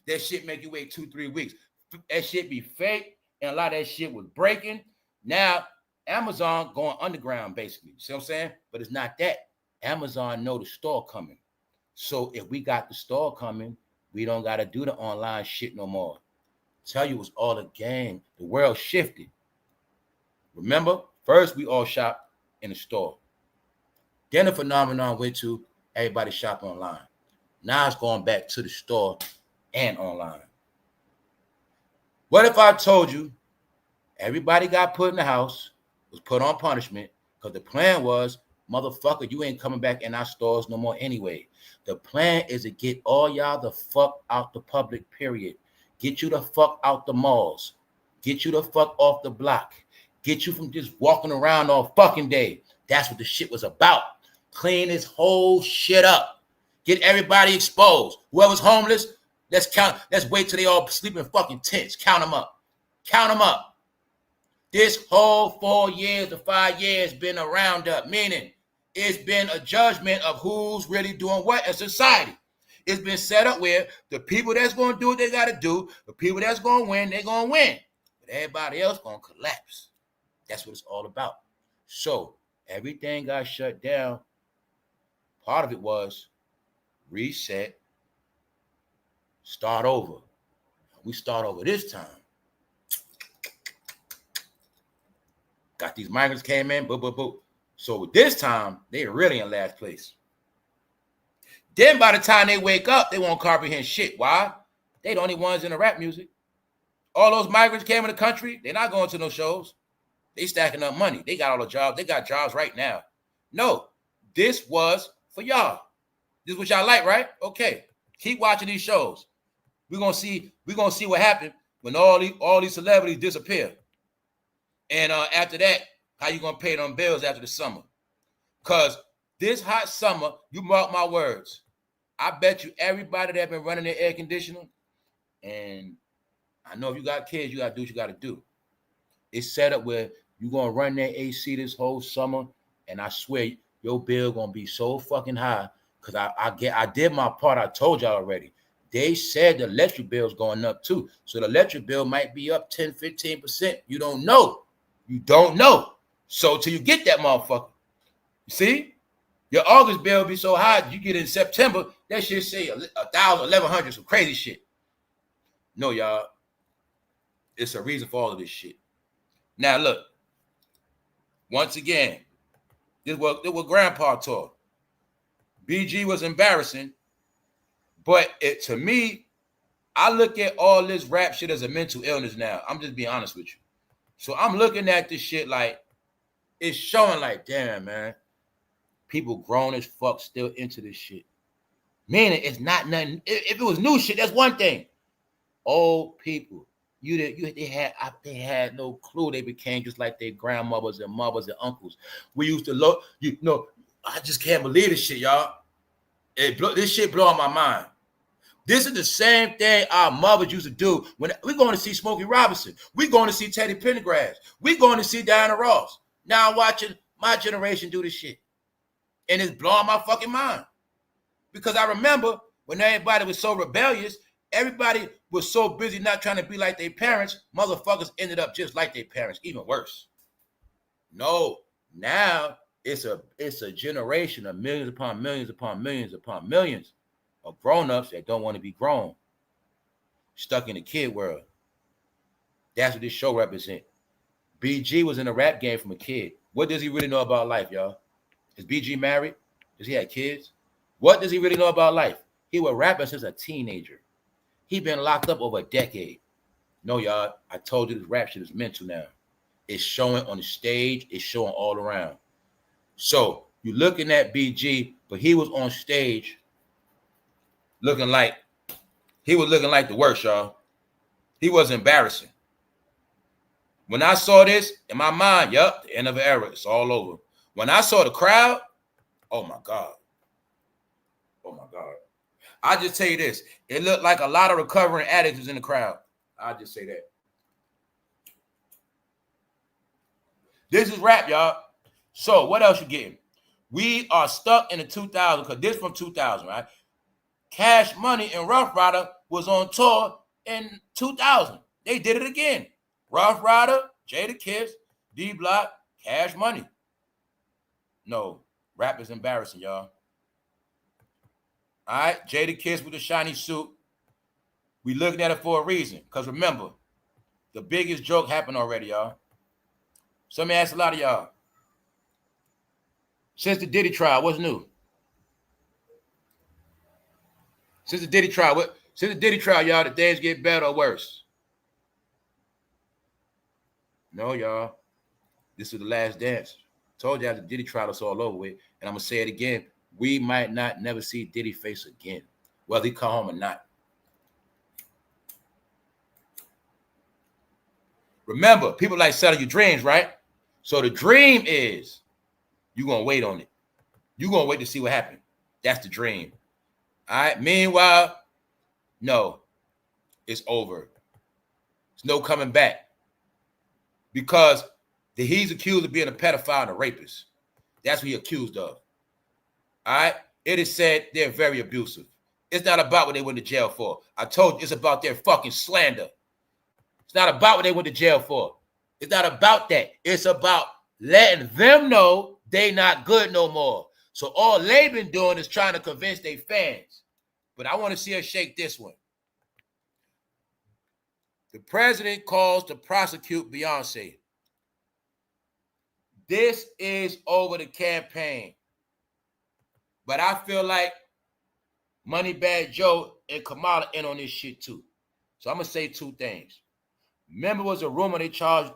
That shit make you wait 2-3 weeks. That shit be fake, and a lot of that shit was breaking. Now, Amazon going underground, basically. See what I'm saying? But it's not that. Amazon know the store coming. So if we got the store coming, we don't got to do the online shit no more. Tell you it was all a game. The world shifted. Remember? First, we all shop in the store. Then the phenomenon went to everybody shop online. Now it's going back to the store and online. What if I told you everybody got put in the house, was put on punishment, because the plan was, motherfucker, you ain't coming back in our stores no more anyway. The plan is to get all y'all the fuck out the public, period. Get you the fuck out the malls. Get you the fuck off the block. Get you from just walking around all fucking day. That's what the shit was about. Clean this whole shit up. Get everybody exposed. Whoever's homeless, let's count. Let's wait till they all sleep in fucking tents. Count them up. Count them up. This whole 4 years to 5 years been a roundup, meaning it's been a judgment of who's really doing what in society. It's been set up where the people that's going to do what they got to do, the people that's going to win, they're going to win. But everybody else going to collapse. That's what it's all about. So everything got shut down. Part of it was reset, start over. We start over this time. Got these migrants came in, boo, boo, boo. So with this time, they really in last place. Then by the time they wake up, they won't comprehend shit. Why? They the only ones in the rap music. All those migrants came in the country. They're not going to no shows. They stacking up money. They got all the jobs. They got jobs right now. No, this was for y'all. This is what y'all like, right? Okay. Keep watching these shows. We're gonna see what happened when all these celebrities disappear. And after that, how you gonna pay them bills after the summer? Because this hot summer, you mark my words, I bet you everybody that been running their air conditioner, and I know if you got kids, you gotta do what you gotta do. It's set up where you're gonna run their AC this whole summer, and I swear your bill gonna be so fucking high. Because I did my part. I told y'all already. They said the electric bill's going up too. So the electric bill might be up 10, 15%. You don't know. You don't know. So till you get that motherfucker. You see? Your August bill will be so high, you get in September, that shit say 1,000, 1,100, some crazy shit. No, y'all. It's a reason for all of this shit. Now look. Once again, this is what Grandpa taught. BG was embarrassing, but to me, I look at all this rap shit as a mental illness now. I'm just being honest with you. So I'm looking at this shit like, it's showing like, damn, man, people grown as fuck still into this shit. Meaning it's not nothing. If it was new shit, that's one thing. Old people, they had no clue. They became just like their grandmothers and mothers and uncles. We used to look, I just can't believe this shit, y'all. This shit blowing my mind. This is the same thing our mothers used to do when we're going to see Smokey Robinson. We're going to see Teddy Pendergrass. We're going to see Diana Ross. Now I'm watching my generation do this shit. And it's blowing my fucking mind. Because I remember when everybody was so rebellious, everybody was so busy not trying to be like their parents, motherfuckers ended up just like their parents, even worse. No, now it's a generation of millions upon millions upon millions upon millions of grown-ups that don't want to be grown, stuck in the kid world. That's what this show represents. BG was in a rap game from a kid. What does he really know about life, y'all? Is BG married? Does he have kids? What does he really know about life? He was rapping since a teenager. He been locked up over a decade. No, y'all, I told you this rap shit is mental now. It's showing on the stage. It's showing all around. So you're looking at BG, but he was on stage looking like the worst, y'all. He was embarrassing. When I saw this, in my mind, yup, the end of an era. It's all over. When I saw the crowd, oh my God. Oh my God. I just tell you this. It looked like a lot of recovering addicts was in the crowd. I'll just say that. This is rap, y'all. So what else you getting? We are stuck in the 2000s, because this from 2000, right? Cash Money and Rough Rider was on tour in 2000. They did it again. Rough Rider, Jadakiss, D Block, Cash Money. No, rap is embarrassing, y'all. All right, Jadakiss with the shiny suit. We looking at it for a reason. Because remember, the biggest joke happened already, y'all. So let me ask a lot of y'all. Since the Diddy trial, what's new? Since the Diddy trial, y'all, the things get better or worse? No, y'all. This is the last dance. Told y'all the Diddy trial is all over with. And I'm going to say it again. We might not never see Diddy face again, whether he come home or not. Remember, people like selling your dreams, right? So the dream is you're going to wait on it. You're going to wait to see what happens. That's the dream. All right. Meanwhile, no, it's over. There's no coming back. Because he's accused of being a pedophile and a rapist. That's what he's accused of. All right. It is said they're very abusive. It's not about what they went to jail for. I told you it's about their fucking slander. It's not about what they went to jail for. It's not about that. It's about letting them know they not good no more. So all they've been doing is trying to convince their fans. But I want to see us shake this one. The president calls to prosecute Beyonce. This is over the campaign. But I feel like Moneybag Joe and Kamala in on this shit too. So I'm going to say two things. Remember, was a rumor they charged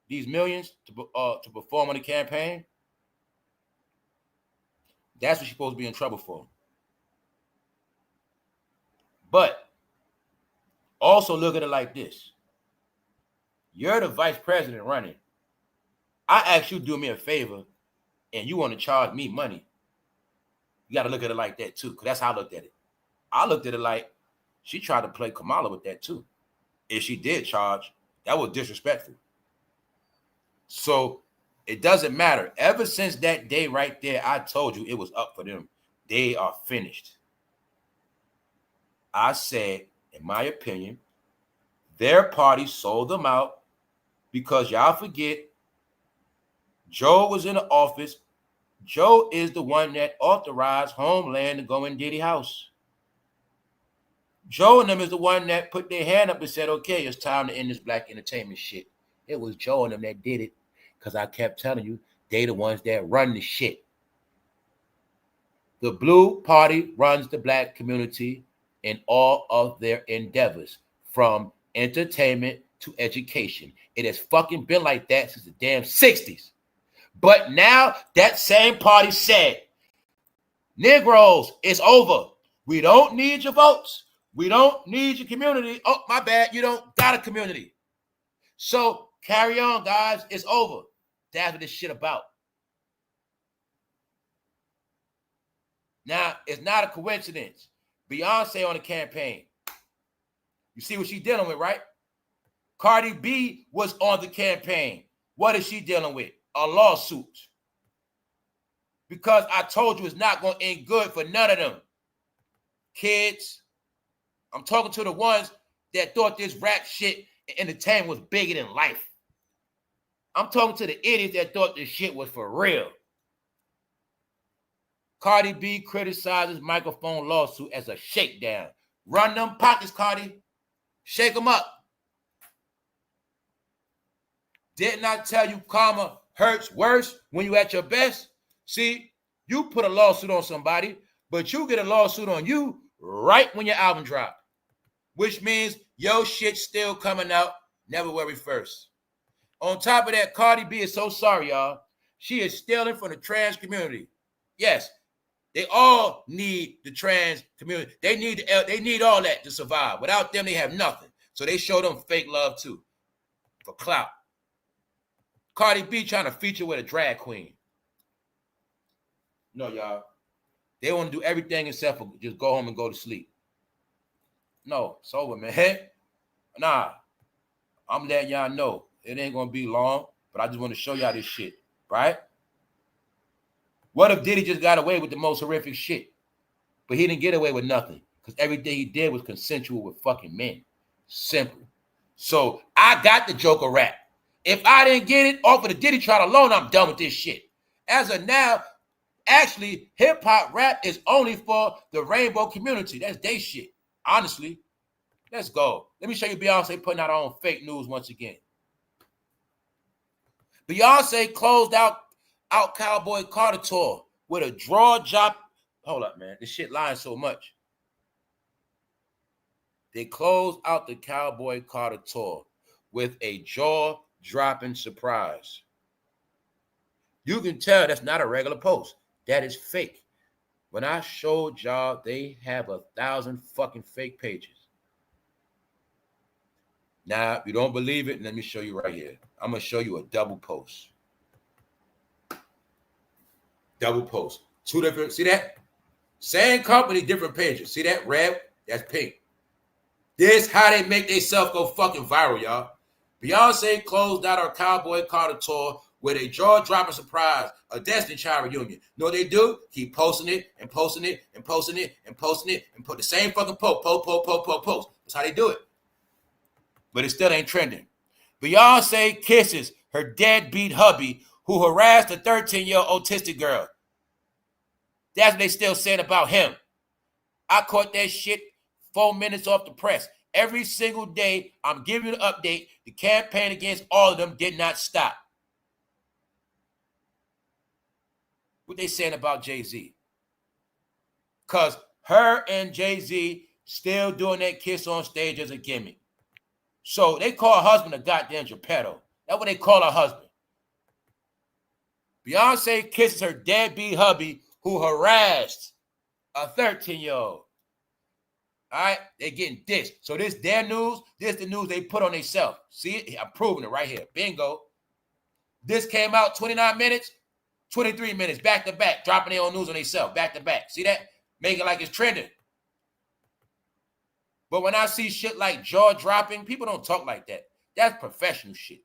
these millions to perform on the campaign? That's what she's supposed to be in trouble for. But also look at it like this. You're the vice president running. I asked you to do me a favor, and you want to charge me money. You got to look at it like that too, because that's how I looked at it. I looked at it like she tried to play Kamala with that too. If she did charge, that was disrespectful. So it doesn't matter. Ever since that day right there, I told you it was up for them. They are finished. I said, in my opinion, their party sold them out because y'all forget Joe was in the office. Joe is the one that authorized Homeland to go in Diddy house. Joe and them is the one that put their hand up and said, okay, it's time to end this black entertainment shit. It was Joe and them that did it because I kept telling you, they the ones that run the shit. The Blue Party runs the black community in all of their endeavors, from entertainment to education. It has fucking been like that since the damn 60s. But now that same party said, Negroes, it's over. We don't need your votes. We don't need your community. Oh, my bad. You don't got a community. So carry on, guys. It's over. That's what this shit about. Now, it's not a coincidence. Beyonce on the campaign. You see what she's dealing with, right? Cardi B was on the campaign. What is she dealing with? A lawsuit. because I told you it's not going to end good for none of them. Kids, I'm talking to the ones that thought this rap shit and entertainment was bigger than life. I'm talking to the idiots that thought this shit was for real. Cardi B criticizes microphone lawsuit as a shakedown. Run them pockets, Cardi. Shake them up. Didn't I tell you karma hurts worse when you at your best? See, you put a lawsuit on somebody, but you get a lawsuit on you right when your album dropped, which means your shit's still coming out February 1st. On top of that, Cardi B is so sorry, y'all. She is stealing from the trans community. Yes, they all need the trans community. They need all that to survive. Without them, they have nothing. So they show them fake love too, for clout. Cardi B trying to feature with a drag queen. No, y'all. They want to do everything except for just go home and go to sleep. No, it's over, man. Nah, I'm letting y'all know. It ain't going to be long, but I just want to show y'all this shit, right? What if Diddy just got away with the most horrific shit? But he didn't get away with nothing because everything he did was consensual with fucking men. Simple. So I got the Joker rap. If I didn't get it off of the Diddy trial alone, I'm done with this shit. As of now, actually, hip-hop rap is only for the rainbow community. That's they shit. Honestly, let's go. Let me show you Beyonce putting out her own fake news once again. Beyonce closed out Cowboy Carter tour with a draw drop. Hold up, man. This shit lying so much. They closed out the Cowboy Carter tour with a jaw-dropping surprise. You can tell that's not a regular post. That is fake. When I showed y'all, they have 1,000 fucking fake pages. Now, if you don't believe it, let me show you right here. I'm going to show you a double post. Double post. Two different, see that? Same company, different pages. See that? Red, that's pink. This how they make themselves go fucking viral, y'all. Beyonce closed out her Cowboy Carter tour with a jaw-dropping surprise, a Destiny Child reunion. You know what they do? Keep posting it and posting it and posting it and posting it and put the same fucking post. That's how they do it. But it still ain't trending. Beyonce kisses her deadbeat hubby who harassed a 13-year-old autistic girl. That's what they still saying about him. I caught that shit 4 minutes off the press. Every single day, I'm giving you an update. The campaign against all of them did not stop. What they saying about Jay-Z? Because her and Jay-Z still doing that kiss on stage as a gimmick. So they call her husband a goddamn Geppetto. That's what they call her husband. Beyonce kisses her deadbeat hubby who harassed a 13-year-old. All right? They're getting dissed. So this their news. This the news they put on themselves. See it? I'm proving it right here. Bingo. This came out 29 minutes, 23 minutes, back to back, dropping their own news on themselves, back to back. See that? Make it like it's trending. But when I see shit like jaw-dropping, people don't talk like that. That's professional shit.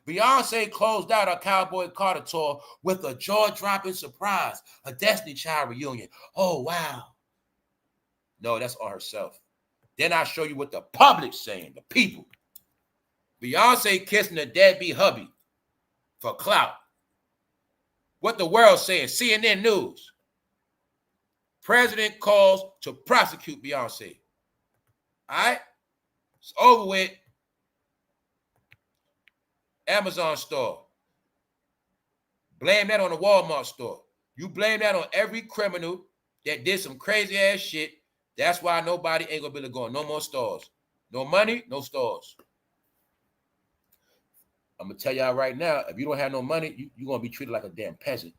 Beyonce closed out her Cowboy Carter tour with a jaw-dropping surprise, a Destiny Child reunion. Oh, wow. No, that's on herself. Then I show you what the public's saying, the people. Beyonce kissing a deadbeat hubby for clout. What the world saying, CNN News. President calls to prosecute Beyonce. All right? It's over with. Amazon store. Blame that on the Walmart store. You blame that on every criminal that did some crazy ass shit. That's why nobody ain't gonna be able to go in no more stores. No money, no stores. I'm gonna tell y'all right now, if you don't have no money, you're gonna be treated like a damn peasant.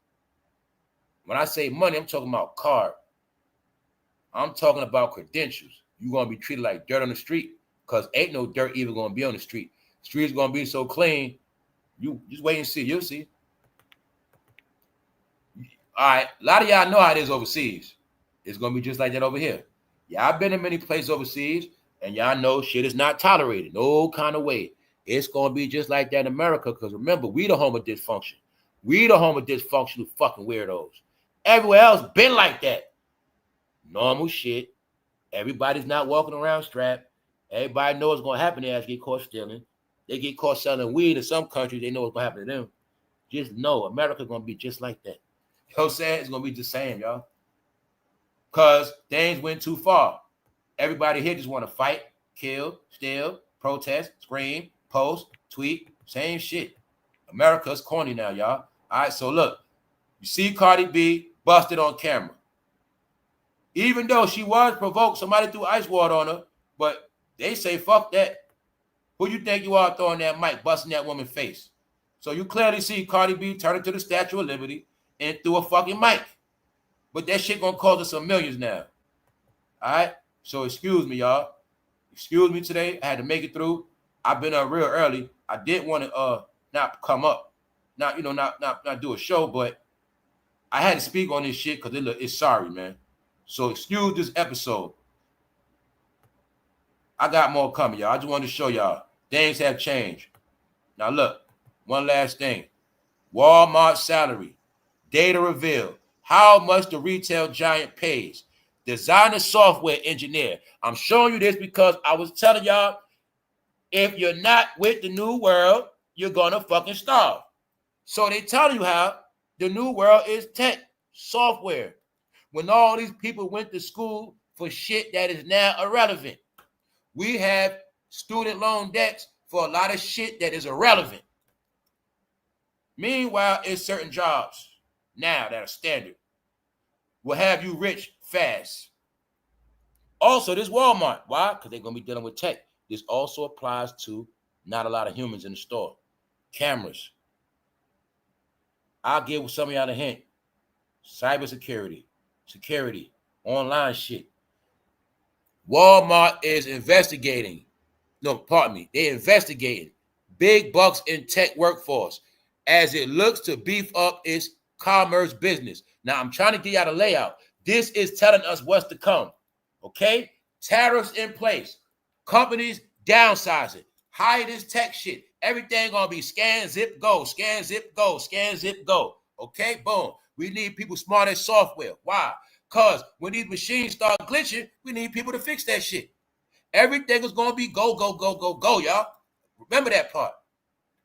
When I say money, I'm talking about card. I'm talking about credentials. You're gonna be treated like dirt on the street because ain't no dirt even gonna be on the street. The street's gonna be so clean. You just wait and see. You'll see. All right, a lot of y'all know how it is overseas. It's gonna be just like that over here. Yeah, I've been in many places overseas, and y'all know shit is not tolerated, no kind of way. It's gonna be just like that in America, because remember, we the home of dysfunction. We the home of dysfunctional fucking weirdos. Everywhere else been like that. Normal shit. Everybody's not walking around strapped. Everybody knows what's going to happen. They get caught stealing. They get caught selling weed in some countries. They know what's going to happen to them. Just know America's going to be just like that. You know what I'm saying? It's going to be the same, y'all. Because things went too far. Everybody here just want to fight, kill, steal, protest, scream, post, tweet, same shit. America's corny now, y'all. All right, so look. You see Cardi B busted on camera. Even though she was provoked, somebody threw ice water on her, but they say, fuck that. Who you think you are throwing that mic, busting that woman's face? So you clearly see Cardi B turn into the Statue of Liberty and threw a fucking mic. But that shit gonna cost us some millions now. All right? So excuse me, y'all. Excuse me today. I had to make it through. I've been up real early. I didn't want to not come up, not do a show, but I had to speak on this shit because it's sorry, man. So excuse this episode. I got more coming, y'all. I just wanted to show y'all. Things have changed. Now look, one last thing. Walmart salary. Data reveal how much the retail giant pays. Designer software engineer. I'm showing you this because I was telling y'all, if you're not with the new world, you're gonna fucking starve. So they tell you how the new world is tech, software. When all these people went to school for shit that is now irrelevant. We have student loan debts for a lot of shit that is irrelevant. Meanwhile, it's certain jobs now that are standard will have you rich fast. Also, this Walmart. Why? Because they're going to be dealing with tech. This also applies to not a lot of humans in the store. Cameras. I'll give some of y'all a hint. Cybersecurity. Security. Online shit. Walmart is investigating. No, pardon me. They're investigating big bucks in tech workforce as it looks to beef up its commerce business. Now, I'm trying to get y'all the layout. This is telling us what's to come. Okay? Tariffs in place. Companies downsizing. Hire this tech shit. Everything gonna be scan, zip, go. Scan, zip, go. Scan, zip, go. Okay? Boom. We need people smart at software. Why? Because when these machines start glitching, we need people to fix that shit. Everything is going to be go, go, go, go, go, y'all. Remember that part.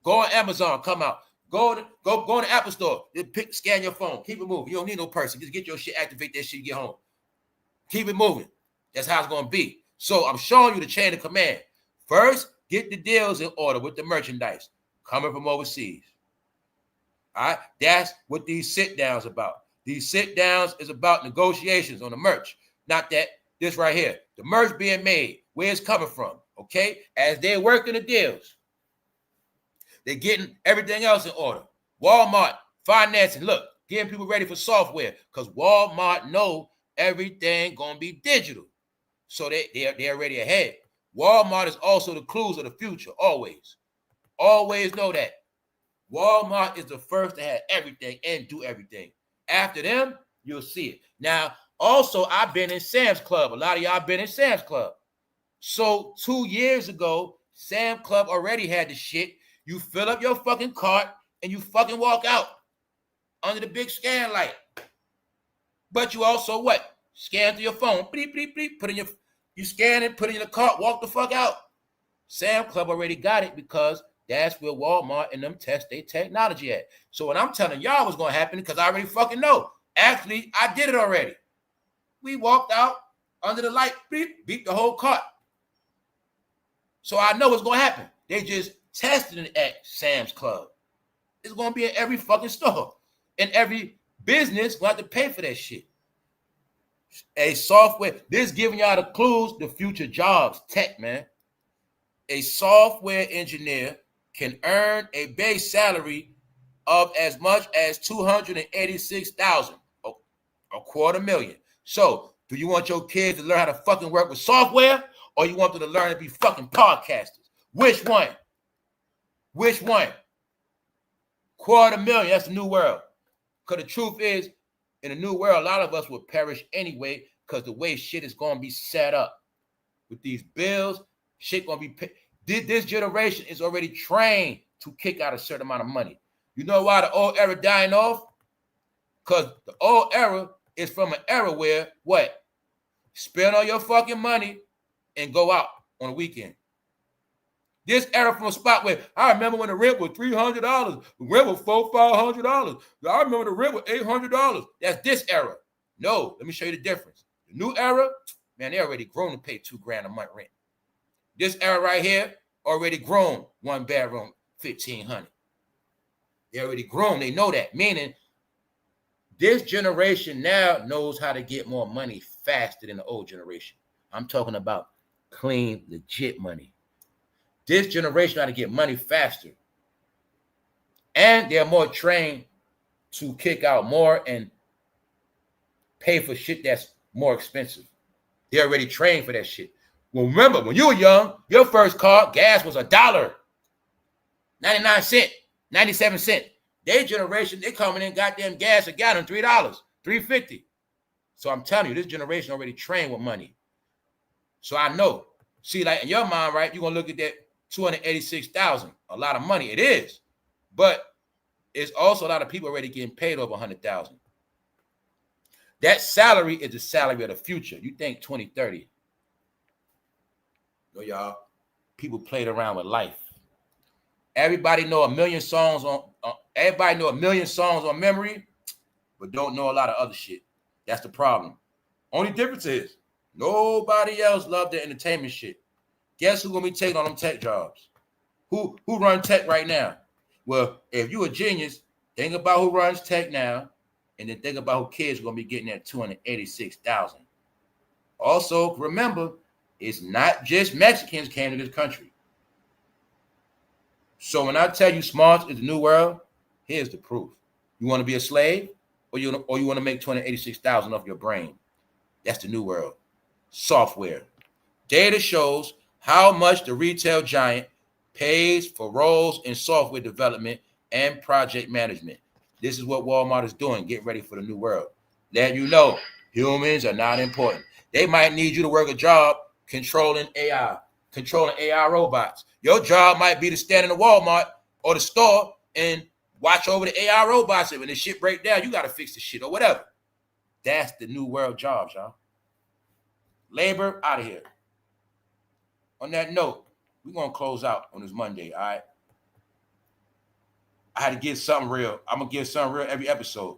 Go on Amazon, come out. Go in the Apple store. Scan your phone. Keep it moving. You don't need no person. Just get your shit, activate that shit, get home. Keep it moving. That's how it's going to be. So I'm showing you the chain of command. First, get the deals in order with the merchandise coming from overseas. All right? That's what these sit-downs about. These sit-downs is about negotiations on the merch. Not that, this right here. The merch being made, where it's coming from, okay? As they're working the deals, they're getting everything else in order. Walmart, financing, look, getting people ready for software because Walmart know everything going to be digital. So they're already ahead. Walmart is also the clues of the future, always. Always know that. Walmart is the first to have everything and do everything. After them, you'll see it. Now, also, I've been in Sam's Club. A lot of y'all been in Sam's Club. So 2 years ago, Sam's Club already had the shit. You fill up your fucking cart and you fucking walk out under the big scan light. But you also what? Scan through your phone. Bleep, bleep, bleep. Put in your, you scan it, put it in the cart, walk the fuck out. Sam's Club already got it because that's where Walmart and them test their technology at. So what I'm telling y'all was going to happen, because I already fucking know. Actually, I did it already. We walked out under the light, beat the whole cart. So I know what's going to happen. They just tested it at Sam's Club. It's going to be in every fucking store. And every business will have to pay for that shit. A software, this giving y'all the clues, the future jobs, tech, man. A software engineer can earn a base salary of as much as $286,000, $250,000. So, do you want your kids to learn how to fucking work with software, or you want them to learn to be fucking podcasters? Which one? Which one? $250,000, that's the new world. Because the truth is, in the new world, a lot of us will perish anyway because the way shit is going to be set up. With these bills, shit going to be paid. This generation is already trained to kick out a certain amount of money. You know why the old era dying off? Because the old era is from an era where what? Spend all your fucking money and go out on a weekend. This era from a spot where I remember when the rent was $300, the rent was $400-500. I remember the rent was $800. That's this era. No, let me show you the difference. The new era, man, they already grown to pay $2,000 a month rent. This era right here, already grown, 1 bedroom, $1,500. They already grown. They know that. Meaning, this generation now knows how to get more money faster than the old generation. I'm talking about clean, legit money. This generation know how to get money faster. And they're more trained to kick out more and pay for shit that's more expensive. They're already trained for that shit. Well, remember, when you were young, your first car, gas was $1, 99 cents, 97 cents. Their generation, they coming in goddamn gas a gallon, $3, $3.50. So I'm telling you, this generation already trained with money. So I know. See, like in your mind, right, you're going to look at that $286,000. A lot of money. It is. But it's also a lot of people already getting paid over $100,000. That salary is the salary of the future. You think 2030. No, y'all. People played around with life. Everybody know a million songs on memory, but don't know a lot of other shit. That's the problem. Only difference is nobody else love the entertainment shit. Guess who's gonna be taking on them tech jobs? Who run tech right now? Well, if you a genius, think about who runs tech now, and then think about who kids are gonna be getting that $286,000. Also, remember, it's not just Mexicans came to this country. So when I tell you smarts is the new world, here's the proof. You want to be a slave, or you want to make $286,000 off your brain? That's the new world. Software. Data shows how much the retail giant pays for roles in software development and project management. This is what Walmart is doing. Get ready for the new world. Let you know humans are not important. They might need you to work a job controlling AI robots. Your job might be to stand in the Walmart or the store and watch over the AI robots. And when the shit break down, you got to fix the shit or whatever. That's the new world jobs, y'all. Labor, out of here. On that note, we're going to close out on this Monday, all right? I had to get something real. I'm going to get something real every episode.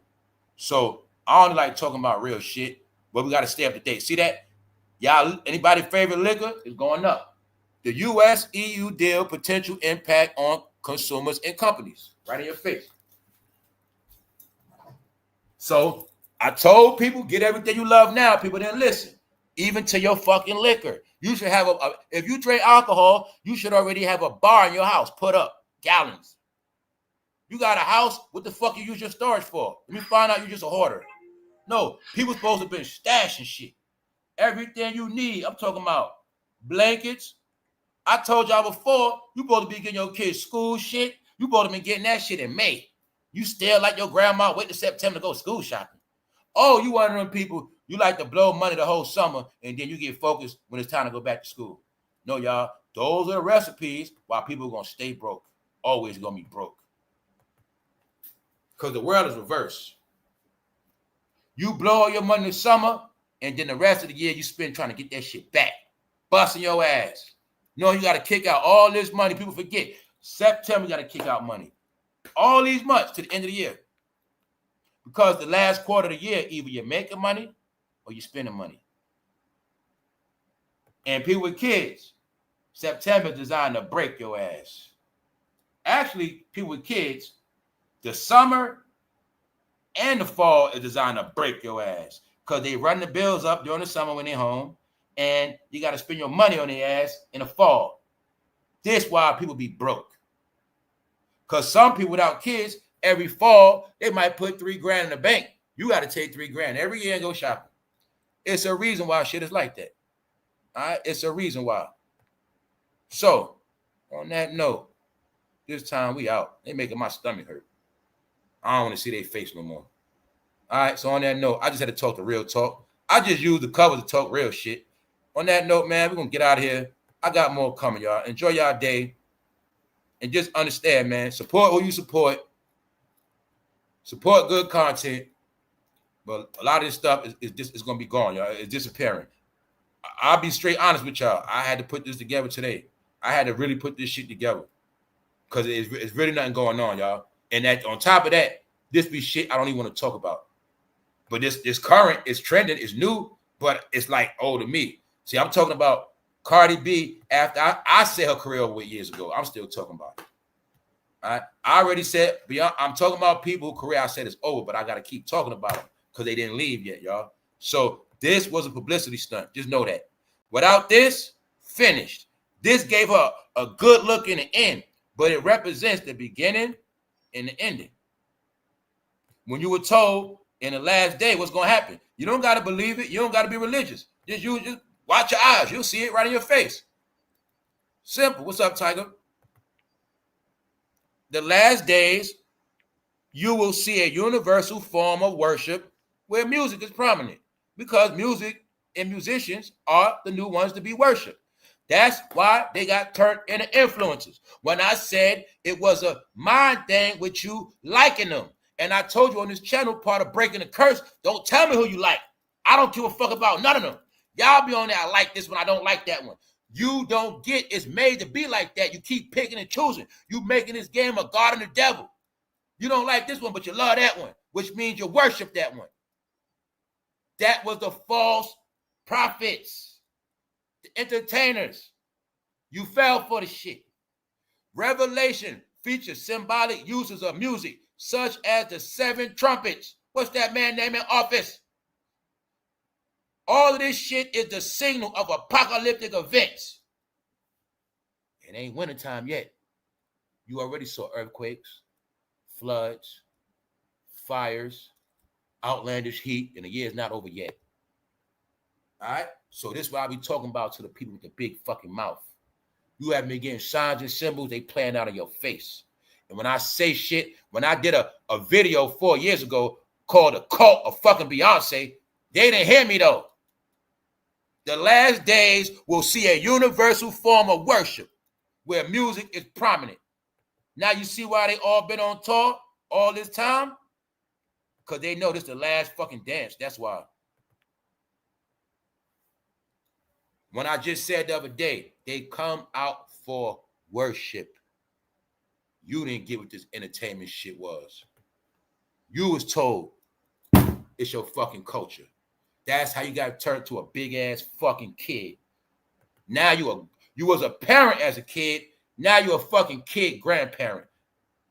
So I only like talking about real shit, but we got to stay up to date. See that? Y'all, anybody's favorite liquor is going up. The U.S.-EU deal, potential impact on consumers and companies. Right in your face. So I told people, get everything you love now. People didn't listen. Even to your fucking liquor. You should have if you drink alcohol, you should already have a bar in your house put up. Gallons. You got a house, what the fuck you use your storage for? Let me find out you're just a hoarder. No, people supposed to be stashing shit. Everything you need. I'm talking about blankets. I told y'all before, you supposed to be getting your kids school shit. You supposed to be getting that shit in May. You still like your grandma wait till September to go school shopping. Oh, you one of them people, you like to blow money the whole summer and then you get focused when it's time to go back to school. No, y'all, those are the recipes why people are going to stay broke. Always going to be broke. Because the world is reversed. You blow all your money in the summer and then the rest of the year you spend trying to get that shit back. Busting your ass. You know, you got to kick out all this money. People forget. September, you got to kick out money. All these months to the end of the year. Because the last quarter of the year, either you're making money or you're spending money. And people with kids, September is designed to break your ass. Actually, people with kids, the summer and the fall is designed to break your ass. Because they run the bills up during the summer when they're home. And you got to spend your money on their ass in the fall. This why people be broke. Because some people without kids, every fall, they might put $3,000 in the bank. You got to take $3,000 every year and go shopping. It's a reason why shit is like that. All right? It's a reason why. So, on that note, this time we out. They making my stomach hurt. I don't want to see their face no more. All right? So, on that note, I just had to talk the real talk. I just used the cover to talk real shit. On that note, man, we're going to get out of here. I got more coming, y'all. Enjoy y'all day. And just understand, man, support who you support. Support good content. But a lot of this stuff is going to be gone, y'all. It's disappearing. I'll be straight honest with y'all. I had to put this together today. I had to really put this shit together because it's really nothing going on, y'all. And that on top of that, this be shit I don't even want to talk about. But this current is trending, it's new, but it's like old to me. See, I'm talking about Cardi B after I said her career over years ago. I'm still talking about it. All right. I already said, I'm talking about people whose career I said is over, but I got to keep talking about them because they didn't leave yet, y'all. So this was a publicity stunt. Just know that. Without this, finished. This gave her a good look in the end, but it represents the beginning and the ending. When you were told in the last day what's going to happen, you don't got to believe it. You don't got to be religious. Just watch your eyes. You'll see it right in your face. Simple. What's up, Tiger? The last days, you will see a universal form of worship where music is prominent because music and musicians are the new ones to be worshiped. That's why they got turned into influencers. When I said it was a mind thing with you liking them. And I told you on this channel, part of breaking the curse, don't tell me who you like. I don't give a fuck about none of them. Y'all be on there, I like this one, I don't like that one. You don't get it's made to be like that. You keep picking and choosing. You making this game a god and the devil. You don't like this one, but you love that one, which means you worship that one. That was the false prophets, the entertainers. You fell for the shit. Revelation features symbolic uses of music, such as the 7 trumpets. What's that man name in office? All of this shit is the signal of apocalyptic events. It ain't wintertime yet. You already saw earthquakes, floods, fires, outlandish heat, and the year is not over yet. All right? So this is what I be talking about to the people with the big fucking mouth. You have me getting signs and symbols, they playing out of your face. And when I say shit, when I did a video 4 years ago called The Cult of fucking Beyonce, they didn't hear me though. The last days will see a universal form of worship where music is prominent. Now you see why they all been on tour all this time? Because they know this is the last fucking dance. That's why. When I just said the other day, they come out for worship. You didn't get what this entertainment shit was. You was told it's your fucking culture. That's how you got turned to a big ass fucking kid. Now you was a parent as a kid. Now you're a fucking kid grandparent.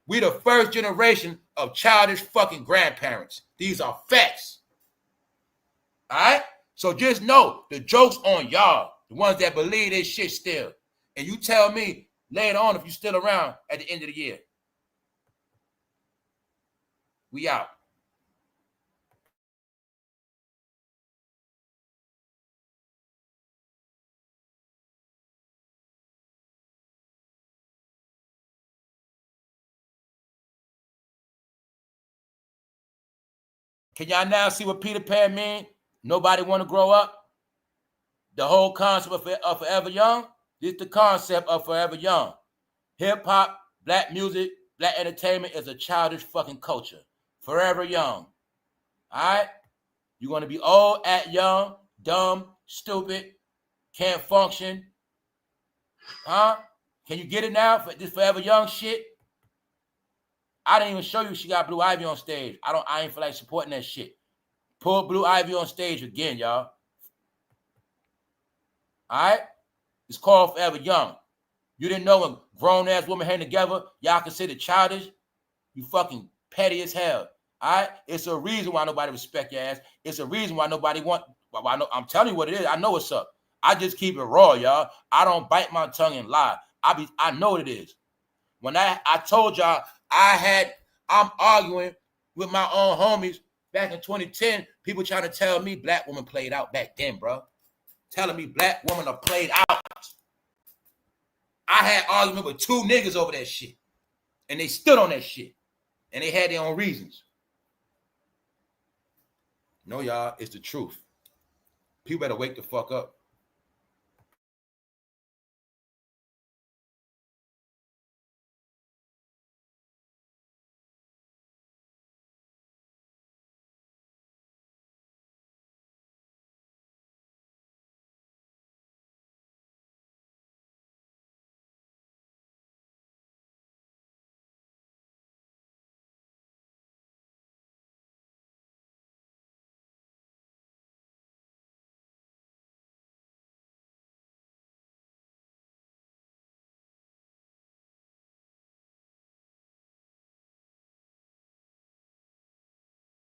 We the first generation of childish fucking grandparents. These are facts. All right? So just know the joke's on y'all, the ones that believe this shit still. And you tell me later on if you're still around at the end of the year. We out. Can y'all now see what Peter Pan mean? Nobody want to grow up? The whole concept of Forever Young? This is the concept of Forever Young. Hip-hop, black music, black entertainment is a childish fucking culture. Forever young. All right? You're going to be old, act young, dumb, stupid, can't function. Huh? Can you get it now for this Forever Young shit? I didn't even show you she got Blue Ivy on stage. I ain't feel like supporting that shit. Pull Blue Ivy on stage again, y'all. All right? It's called Forever Young. You didn't know when grown-ass women hang together, y'all consider childish? You fucking petty as hell. All right? It's a reason why nobody respect your ass. It's a reason why nobody want... I'm telling you what it is. I know what's up. I just keep it raw, y'all. I don't bite my tongue and lie. I know what it is. When I told y'all I'm arguing with my own homies back in 2010, people trying to tell me black women played out back then, bro. Telling me black women are played out. I had argument with 2 niggas over that shit. And they stood on that shit. And they had their own reasons. No, y'all, it's the truth. People better wake the fuck up.